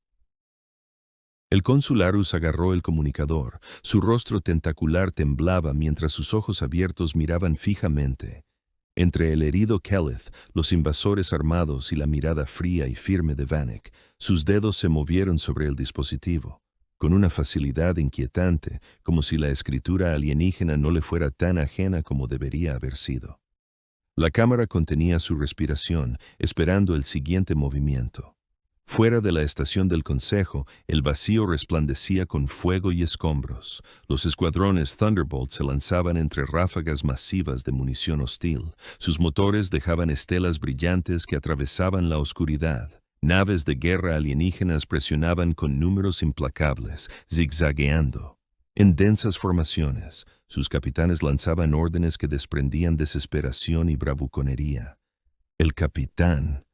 El cónsul Arus agarró el comunicador. Su rostro tentacular temblaba mientras sus ojos abiertos miraban fijamente. Entre el herido Khalid, los invasores armados y la mirada fría y firme de Vanek, sus dedos se movieron sobre el dispositivo, con una facilidad inquietante, como si la escritura alienígena no le fuera tan ajena como debería haber sido. La cámara contenía su respiración, esperando el siguiente movimiento. Fuera de la estación del Consejo, el vacío resplandecía con fuego y escombros. Los escuadrones Thunderbolt se lanzaban entre ráfagas masivas de munición hostil. Sus motores dejaban estelas brillantes que atravesaban la oscuridad. Naves de guerra alienígenas presionaban con números implacables, zigzagueando. En densas formaciones, sus capitanes lanzaban órdenes que desprendían desesperación y bravuconería. El capitán.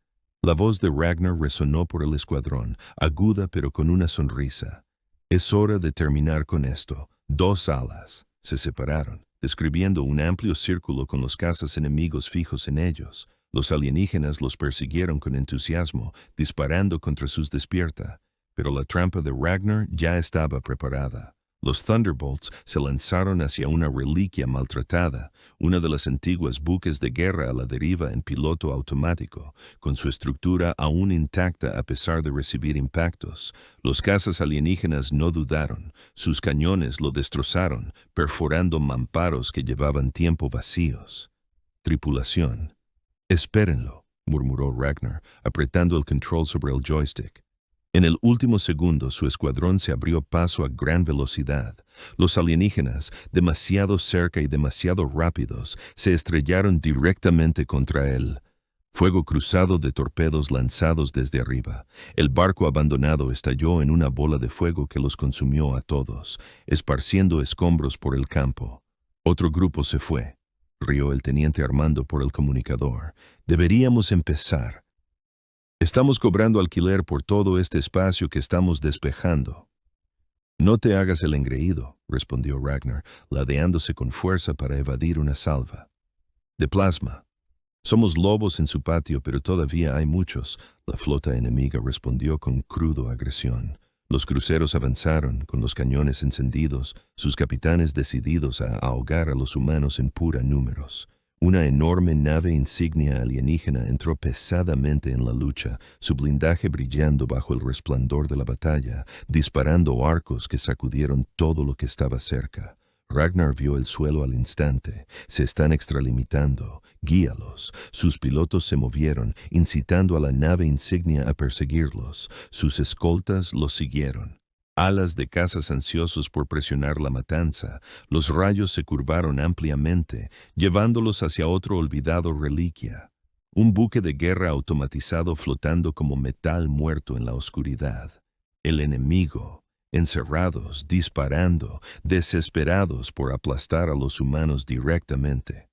La voz de Ragnar resonó por el escuadrón, aguda pero con una sonrisa. «Es hora de terminar con esto». Dos alas se separaron, describiendo un amplio círculo con los cazas enemigos fijos en ellos. Los alienígenas los persiguieron con entusiasmo, disparando contra sus despierta. Pero la trampa de Ragnar ya estaba preparada. Los Thunderbolts se lanzaron hacia una reliquia maltratada, una de las antiguas buques de guerra a la deriva en piloto automático, con su estructura aún intacta a pesar de recibir impactos. Los cazas alienígenas no dudaron, sus cañones lo destrozaron, perforando mamparos que llevaban tiempo vacíos. «Tripulación, espérenlo», murmuró Ragnar, apretando el control sobre el joystick. En el último segundo, su escuadrón se abrió paso a gran velocidad. Los alienígenas, demasiado cerca y demasiado rápidos, se estrellaron directamente contra él. Fuego cruzado de torpedos lanzados desde arriba. El barco abandonado estalló en una bola de fuego que los consumió a todos, esparciendo escombros por el campo. Otro grupo se fue, rió el teniente Armando por el comunicador. «Deberíamos empezar. Estamos cobrando alquiler por todo este espacio que estamos despejando». «No te hagas el engreído», respondió Ragnar, ladeándose con fuerza para evadir una salva. «De plasma. Somos lobos en su patio, pero todavía hay muchos», la flota enemiga respondió con crudo agresión. Los cruceros avanzaron, con los cañones encendidos, sus capitanes decididos a ahogar a los humanos en pura números. Una enorme nave insignia alienígena entró pesadamente en la lucha, su blindaje brillando bajo el resplandor de la batalla, disparando arcos que sacudieron todo lo que estaba cerca. Ragnar vio el suelo al instante. «Se están extralimitando. Guíalos». Sus pilotos se movieron, incitando a la nave insignia a perseguirlos. Sus escoltas los siguieron. Alas de cazas ansiosos por presionar la matanza, los rayos se curvaron ampliamente, llevándolos hacia otro olvidado reliquia. Un buque de guerra automatizado flotando como metal muerto en la oscuridad. El enemigo, encerrados, disparando, desesperados por aplastar a los humanos directamente.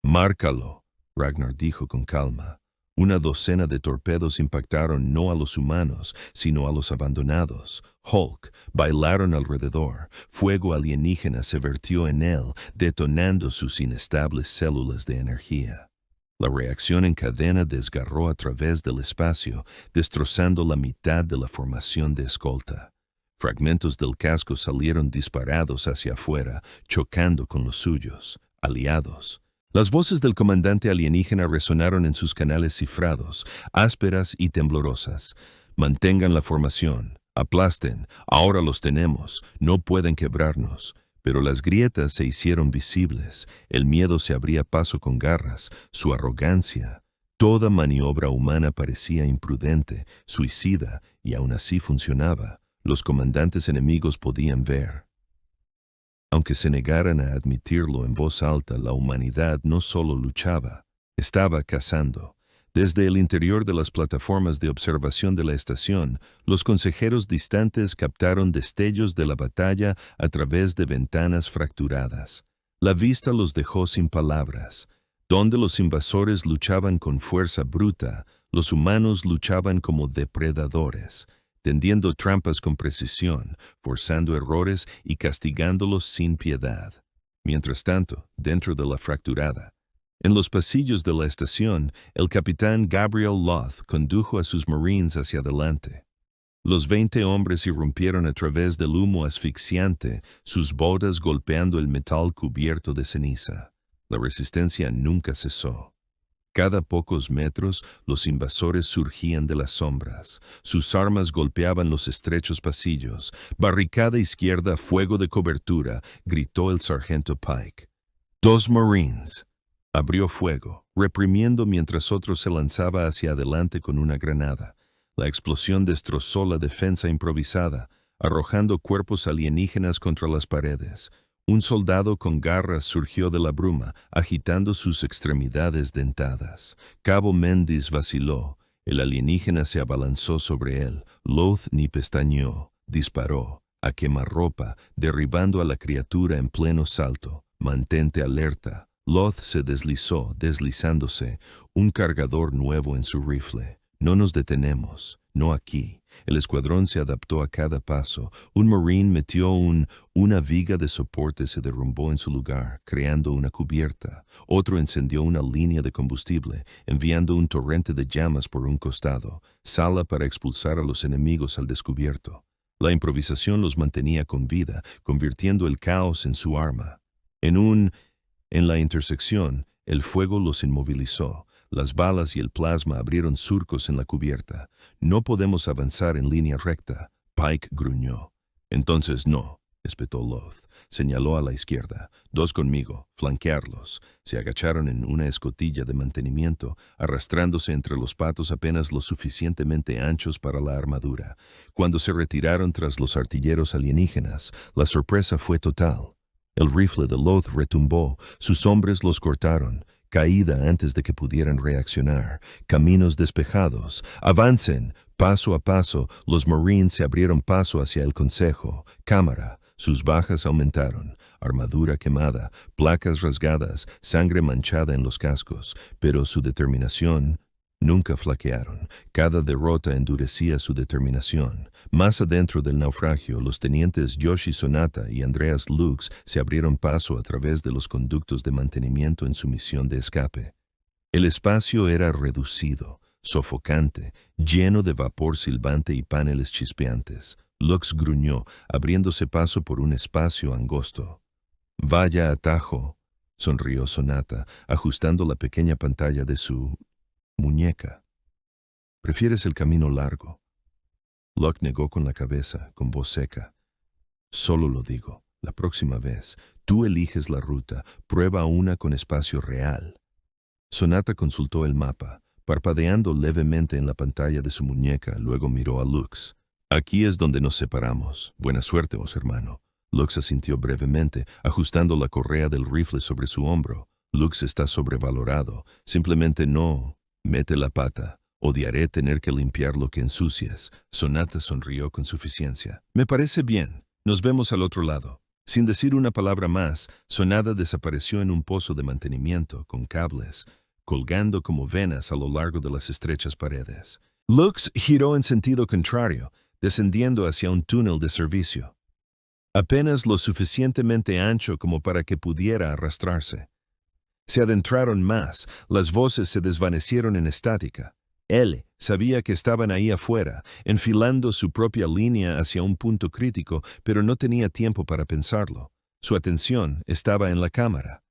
«Márcalo», Ragnar dijo con calma. Una docena de torpedos impactaron no a los humanos, sino a los abandonados. Hulk bailaron alrededor. Fuego alienígena se vertió en él, detonando sus inestables células de energía. La reacción en cadena desgarró a través del espacio, destrozando la mitad de la formación de escolta. Fragmentos del casco salieron disparados hacia afuera, chocando con los suyos, aliados. Las voces del comandante alienígena resonaron en sus canales cifrados, ásperas y temblorosas. Mantengan la formación, aplasten, ahora los tenemos, no pueden quebrarnos. Pero las grietas se hicieron visibles, el miedo se abría paso con garras, su arrogancia. Toda maniobra humana parecía imprudente, suicida, y aún así funcionaba. Los comandantes enemigos podían ver. Aunque se negaran a admitirlo en voz alta, la humanidad no solo luchaba, estaba cazando. Desde el interior de las plataformas de observación de la estación, los consejeros distantes captaron destellos de la batalla a través de ventanas fracturadas. La vista los dejó sin palabras. Donde los invasores luchaban con fuerza bruta, los humanos luchaban como depredadores, tendiendo trampas con precisión, forzando errores y castigándolos sin piedad. Mientras tanto, dentro de la fracturada, en los pasillos de la estación, el capitán Gabriel Loth condujo a sus marines hacia adelante. Los 20 hombres irrumpieron a través del humo asfixiante, sus botas golpeando el metal cubierto de ceniza. La resistencia nunca cesó. Cada pocos metros, los invasores surgían de las sombras. Sus armas golpeaban los estrechos pasillos. «Barricada izquierda, fuego de cobertura», gritó el sargento Pike. 2 marines. Abrió fuego, reprimiendo mientras otro se lanzaba hacia adelante con una granada. La explosión destrozó la defensa improvisada, arrojando cuerpos alienígenas contra las paredes. Un soldado con garras surgió de la bruma, agitando sus extremidades dentadas. Cabo Mendes vaciló. El alienígena se abalanzó sobre él. Loth ni pestañeó. Disparó, a quemarropa, derribando a la criatura en pleno salto. Mantente alerta. Loth se deslizó, deslizándose, un cargador nuevo en su rifle. No nos detenemos, no aquí. El escuadrón se adaptó a cada paso. Un marine metió una viga de soporte se derrumbó en su lugar, creando una cubierta. Otro encendió una línea de combustible, enviando un torrente de llamas por un costado, sala para expulsar a los enemigos al descubierto. La improvisación los mantenía con vida, convirtiendo el caos en su arma. En la intersección, el fuego los inmovilizó. Las balas y el plasma abrieron surcos en la cubierta. No podemos avanzar en línea recta. Pike gruñó. Entonces no, espetó Loth. Señaló a la izquierda. 2 conmigo, flanquearlos. Se agacharon en una escotilla de mantenimiento, arrastrándose entre los patos apenas lo suficientemente anchos para la armadura. Cuando se retiraron tras los artilleros alienígenas, la sorpresa fue total. El rifle de Loth retumbó, sus hombres los cortaron, caída antes de que pudieran reaccionar. Caminos despejados. ¡Avancen! Paso a paso, los marines se abrieron paso hacia el consejo. Cámara. Sus bajas aumentaron. Armadura quemada, placas rasgadas, sangre manchada en los cascos. Pero su determinación nunca flaquearon. Cada derrota endurecía su determinación. Más adentro del naufragio, los tenientes Yoshi Sonata y Andreas Lux se abrieron paso a través de los conductos de mantenimiento en su misión de escape. El espacio era reducido, sofocante, lleno de vapor silbante y paneles chispeantes. Lux gruñó, abriéndose paso por un espacio angosto. «Vaya atajo», sonrió Sonata, ajustando la pequeña pantalla de su muñeca. «¿Prefieres el camino largo?» Locke negó con la cabeza, con voz seca. «Solo lo digo. La próxima vez, tú eliges la ruta, prueba una con espacio real». Sonata consultó el mapa, parpadeando levemente en la pantalla de su muñeca, luego miró a Lux. «Aquí es donde nos separamos. Buena suerte, vos hermano». Lux asintió brevemente, ajustando la correa del rifle sobre su hombro. «Lux está sobrevalorado. Simplemente no mete la pata. Odiaré tener que limpiar lo que ensucias». Sonata sonrió con suficiencia. «Me parece bien. Nos vemos al otro lado». Sin decir una palabra más, Sonata desapareció en un pozo de mantenimiento, con cables, colgando como venas a lo largo de las estrechas paredes. Lux giró en sentido contrario, descendiendo hacia un túnel de servicio, apenas lo suficientemente ancho como para que pudiera arrastrarse. Se adentraron más, las voces se desvanecieron en estática. Él sabía que estaban ahí afuera, enfilando su propia línea hacia un punto crítico, pero no tenía tiempo para pensarlo. Su atención estaba en la cámara.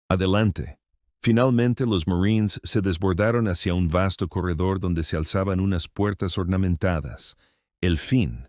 Adelante. Finalmente los Marines se desbordaron hacia un vasto corredor donde se alzaban unas puertas ornamentadas. El fin.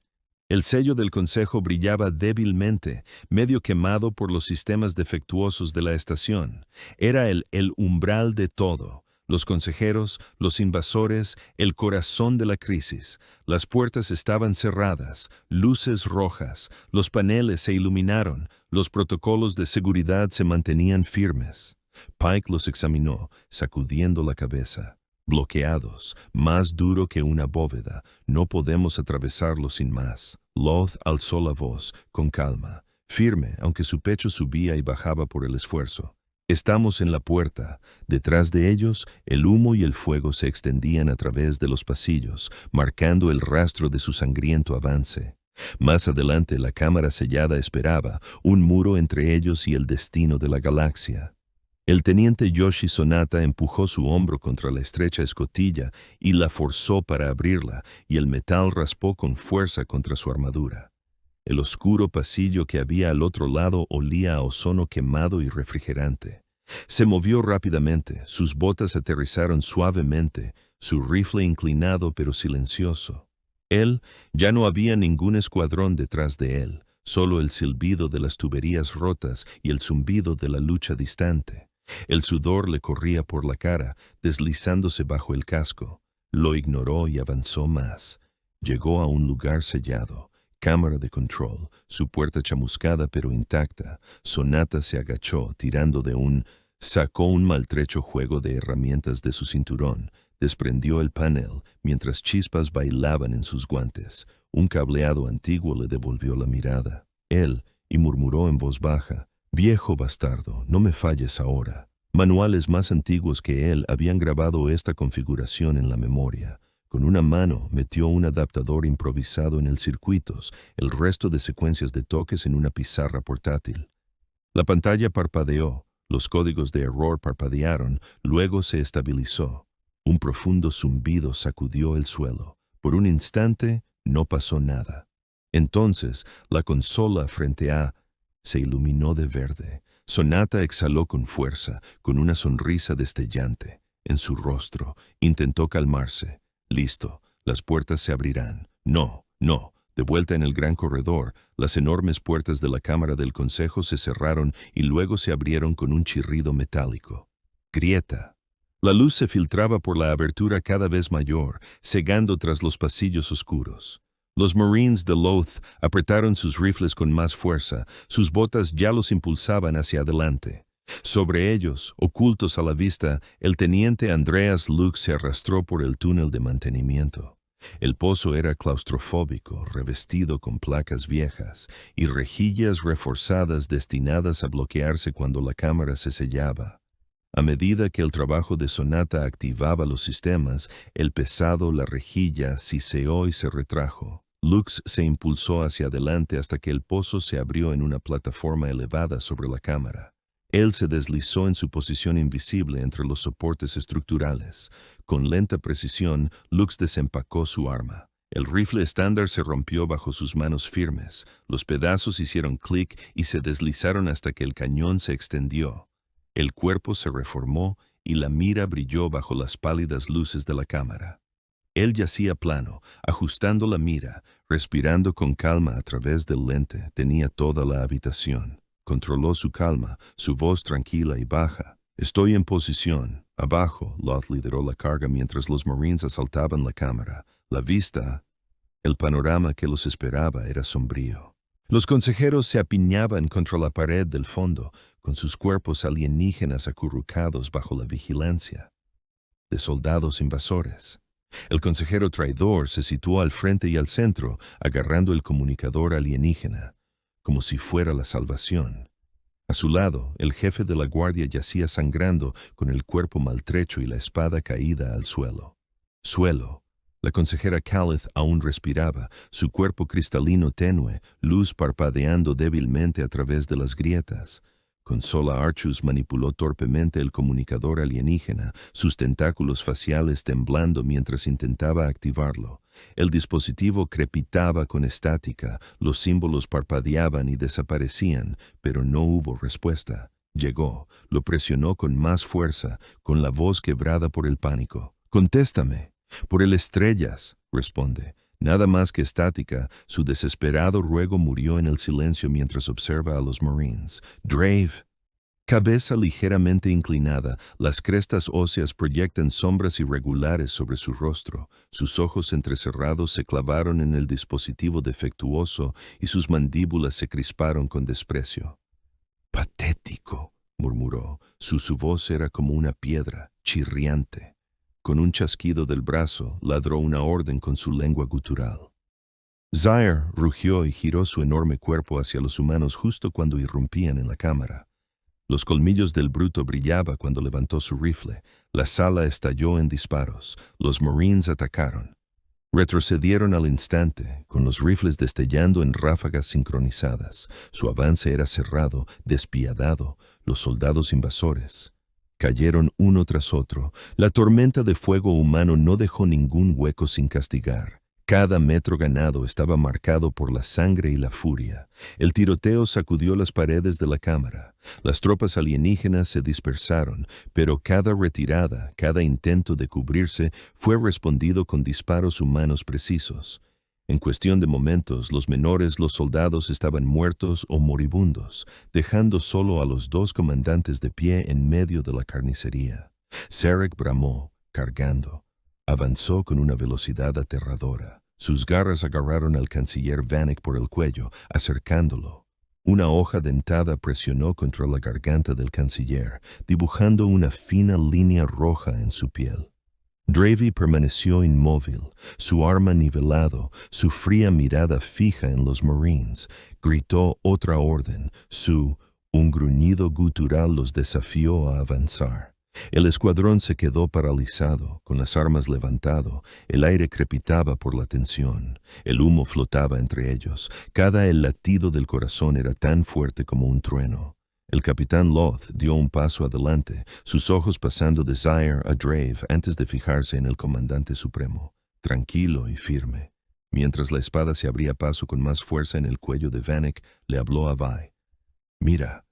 El sello del Consejo brillaba débilmente, medio quemado por los sistemas defectuosos de la estación. Era el umbral de todo. Los consejeros, los invasores, el corazón de la crisis. Las puertas estaban cerradas, luces rojas, los paneles se iluminaron, los protocolos de seguridad se mantenían firmes. Pike los examinó, sacudiendo la cabeza. Bloqueados, más duro que una bóveda, no podemos atravesarlo sin más. Loth alzó la voz, con calma, firme, aunque su pecho subía y bajaba por el esfuerzo. Estamos en la puerta. Detrás de ellos, el humo y el fuego se extendían a través de los pasillos, marcando el rastro de su sangriento avance. Más adelante, la cámara sellada esperaba, un muro entre ellos y el destino de la galaxia. El teniente Yoshi Sonata empujó su hombro contra la estrecha escotilla y la forzó para abrirla, y el metal raspó con fuerza contra su armadura. El oscuro pasillo que había al otro lado olía a ozono quemado y refrigerante. Se movió rápidamente, sus botas aterrizaron suavemente, su rifle inclinado pero silencioso. Ya no había ningún escuadrón detrás de él, solo el silbido de las tuberías rotas y el zumbido de la lucha distante. El sudor le corría por la cara, deslizándose bajo el casco. Lo ignoró y avanzó más. Llegó a un lugar sellado. Cámara de control, su puerta chamuscada pero intacta. Sonata se agachó, sacó un maltrecho juego de herramientas de su cinturón, desprendió el panel, mientras chispas bailaban en sus guantes. Un cableado antiguo le devolvió la mirada. Y murmuró en voz baja, «Viejo bastardo, no me falles ahora». Manuales más antiguos que él habían grabado esta configuración en la memoria. Con una mano metió un adaptador improvisado en el circuitos, el resto de secuencias de toques en una pizarra portátil. La pantalla parpadeó, los códigos de error parpadearon, luego se estabilizó. Un profundo zumbido sacudió el suelo. Por un instante no pasó nada. Entonces la consola frente a se iluminó de verde. Sonata exhaló con fuerza, con una sonrisa destellante. En su rostro intentó calmarse. Listo, las puertas se abrirán. No. De vuelta en el gran corredor, las enormes puertas de la Cámara del Consejo se cerraron y luego se abrieron con un chirrido metálico. Grieta. La luz se filtraba por la abertura cada vez mayor, cegando tras los pasillos oscuros. Los Marines de Loth apretaron sus rifles con más fuerza, sus botas ya los impulsaban hacia adelante. Sobre ellos, ocultos a la vista, el teniente Andreas Luke se arrastró por el túnel de mantenimiento. El pozo era claustrofóbico, revestido con placas viejas y rejillas reforzadas destinadas a bloquearse cuando la cámara se sellaba. A medida que el trabajo de Sonata activaba los sistemas, la rejilla siseó y se retrajo. Lux se impulsó hacia adelante hasta que el pozo se abrió en una plataforma elevada sobre la cámara. Él se deslizó en su posición invisible entre los soportes estructurales. Con lenta precisión, Lux desempacó su arma. El rifle estándar se rompió bajo sus manos firmes. Los pedazos hicieron clic y se deslizaron hasta que el cañón se extendió. El cuerpo se reformó y la mira brilló bajo las pálidas luces de la cámara. Él yacía plano, ajustando la mira, respirando con calma a través del lente. Tenía toda la habitación. Controló su calma, su voz tranquila y baja. «Estoy en posición». Abajo, Loth lideró la carga mientras los Marines asaltaban la cámara. La vista, el panorama que los esperaba era sombrío. Los consejeros se apiñaban contra la pared del fondo, con sus cuerpos alienígenas acurrucados bajo la vigilancia de soldados invasores. El consejero traidor se situó al frente y al centro, agarrando el comunicador alienígena, como si fuera la salvación. A su lado, el jefe de la guardia yacía sangrando con el cuerpo maltrecho y la espada caída al suelo. La consejera Calith aún respiraba, su cuerpo cristalino tenue, luz parpadeando débilmente a través de las grietas. Consola Archus manipuló torpemente el comunicador alienígena, sus tentáculos faciales temblando mientras intentaba activarlo. El dispositivo crepitaba con estática, los símbolos parpadeaban y desaparecían, pero no hubo respuesta. Llegó, lo presionó con más fuerza, con la voz quebrada por el pánico. «¡Contéstame! ¡Por el estrellas!», responde. Nada más que estática, su desesperado ruego murió en el silencio mientras observa a los Marines. «Drave». Cabeza ligeramente inclinada, las crestas óseas proyectan sombras irregulares sobre su rostro. Sus ojos entrecerrados se clavaron en el dispositivo defectuoso y sus mandíbulas se crisparon con desprecio. «Patético», murmuró. Su voz era como una piedra, chirriante. Con un chasquido del brazo, ladró una orden con su lengua gutural. Zaire rugió y giró su enorme cuerpo hacia los humanos justo cuando irrumpían en la cámara. Los colmillos del bruto brillaban cuando levantó su rifle. La sala estalló en disparos. Los Marines atacaron. Retrocedieron al instante, con los rifles destellando en ráfagas sincronizadas. Su avance era cerrado, despiadado. Los soldados invasores cayeron uno tras otro. La tormenta de fuego humano no dejó ningún hueco sin castigar. Cada metro ganado estaba marcado por la sangre y la furia. El tiroteo sacudió las paredes de la cámara. Las tropas alienígenas se dispersaron, pero cada retirada, cada intento de cubrirse fue respondido con disparos humanos precisos. En cuestión de momentos, los menores, los soldados, estaban muertos o moribundos, dejando solo a los dos comandantes de pie en medio de la carnicería. Sarek bramó, cargando. Avanzó con una velocidad aterradora. Sus garras agarraron al canciller Vanek por el cuello, acercándolo. Una hoja dentada presionó contra la garganta del canciller, dibujando una fina línea roja en su piel. Drave permaneció inmóvil, su arma nivelado, su fría mirada fija en los Marines. Gritó otra orden. Un gruñido gutural los desafió a avanzar. El escuadrón se quedó paralizado, con las armas levantado. El aire crepitaba por la tensión. El humo flotaba entre ellos. Cada latido del corazón era tan fuerte como un trueno. El capitán Loth dio un paso adelante, sus ojos pasando de Zaire a Drave antes de fijarse en el comandante supremo, tranquilo y firme. Mientras la espada se abría paso con más fuerza en el cuello de Vanek, le habló a Vi. «Mira,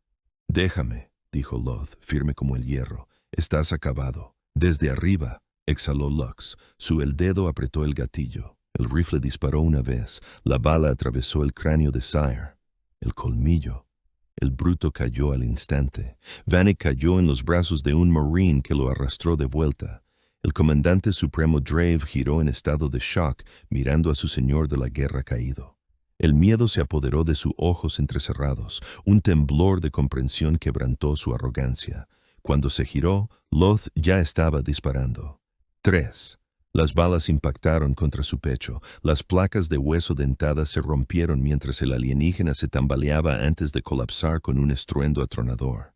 déjame», dijo Loth, firme como el hierro. «Estás acabado». Desde arriba, exhaló Lux. El dedo apretó el gatillo. El rifle disparó una vez. La bala atravesó el cráneo de Zaire. El colmillo. El bruto cayó al instante. Vanek cayó en los brazos de un Marine que lo arrastró de vuelta. El comandante supremo Drave giró en estado de shock, mirando a su señor de la guerra caído. El miedo se apoderó de sus ojos entrecerrados. Un temblor de comprensión quebrantó su arrogancia. Cuando se giró, Loth ya estaba disparando. 3. Las balas impactaron contra su pecho. Las placas de hueso dentadas se rompieron mientras el alienígena se tambaleaba antes de colapsar con un estruendo atronador.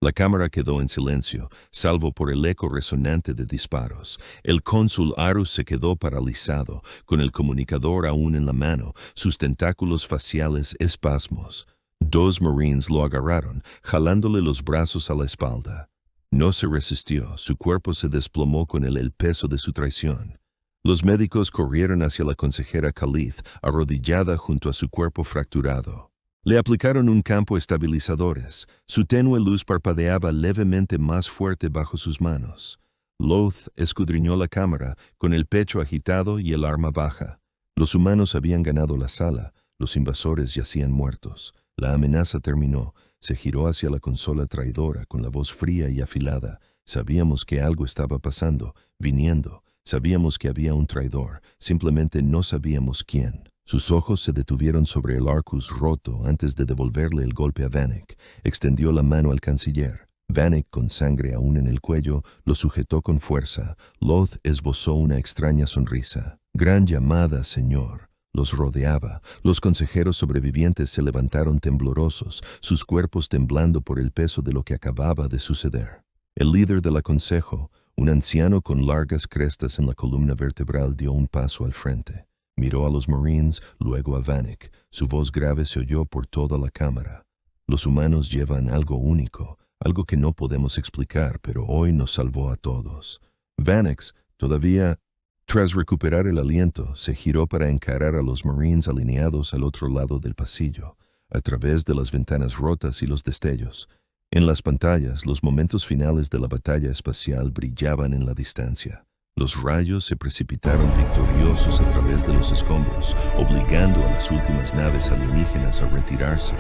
La cámara quedó en silencio, salvo por el eco resonante de disparos. El cónsul Arus se quedó paralizado, con el comunicador aún en la mano, sus tentáculos faciales espasmos. 2 Marines lo agarraron, jalándole los brazos a la espalda. No se resistió, su cuerpo se desplomó con el peso de su traición. Los médicos corrieron hacia la consejera Khalith, arrodillada junto a su cuerpo fracturado. Le aplicaron un campo estabilizadores. Su tenue luz parpadeaba levemente más fuerte bajo sus manos. Loth escudriñó la cámara, con el pecho agitado y el arma baja. Los humanos habían ganado la sala, los invasores yacían muertos. La amenaza terminó. Se giró hacia la consola traidora con la voz fría y afilada. Sabíamos que algo estaba pasando, viniendo. Sabíamos que había un traidor. Simplemente no sabíamos quién. Sus ojos se detuvieron sobre el Arcus roto antes de devolverle el golpe a Vanek. Extendió la mano al canciller. Vanek, con sangre aún en el cuello, lo sujetó con fuerza. Loth esbozó una extraña sonrisa. «Gran llamada, señor». Los rodeaba. Los consejeros sobrevivientes se levantaron temblorosos, sus cuerpos temblando por el peso de lo que acababa de suceder. El líder del consejo, un anciano con largas crestas en la columna vertebral, dio un paso al frente. Miró a los Marines, luego a Vanek. Su voz grave se oyó por toda la cámara. Los humanos llevan algo único, algo que no podemos explicar, pero hoy nos salvó a todos. Vannex, todavía, tras recuperar el aliento, se giró para encarar a los Marines alineados al otro lado del pasillo, a través de las ventanas rotas y los destellos. En las pantallas, los momentos finales de la batalla espacial brillaban en la distancia. Los rayos se precipitaron victoriosos a través de los escombros, obligando a las últimas naves alienígenas a retirarse.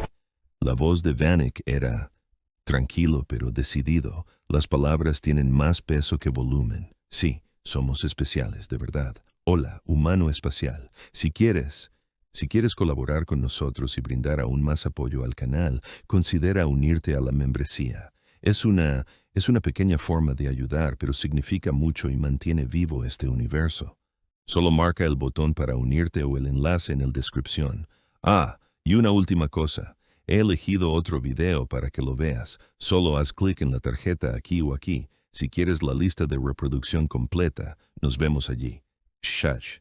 La voz de Vanek era tranquilo pero decidido. Las palabras tienen más peso que volumen. Sí, somos especiales, de verdad. Hola, humano espacial. Si quieres colaborar con nosotros y brindar aún más apoyo al canal, considera unirte a la membresía. Es una pequeña forma de ayudar, pero significa mucho y mantiene vivo este universo. Solo marca el botón para unirte o el enlace en la descripción. Ah, y una última cosa. He elegido otro video para que lo veas. Solo haz clic en la tarjeta aquí o aquí. Si quieres la lista de reproducción completa, nos vemos allí. Shach.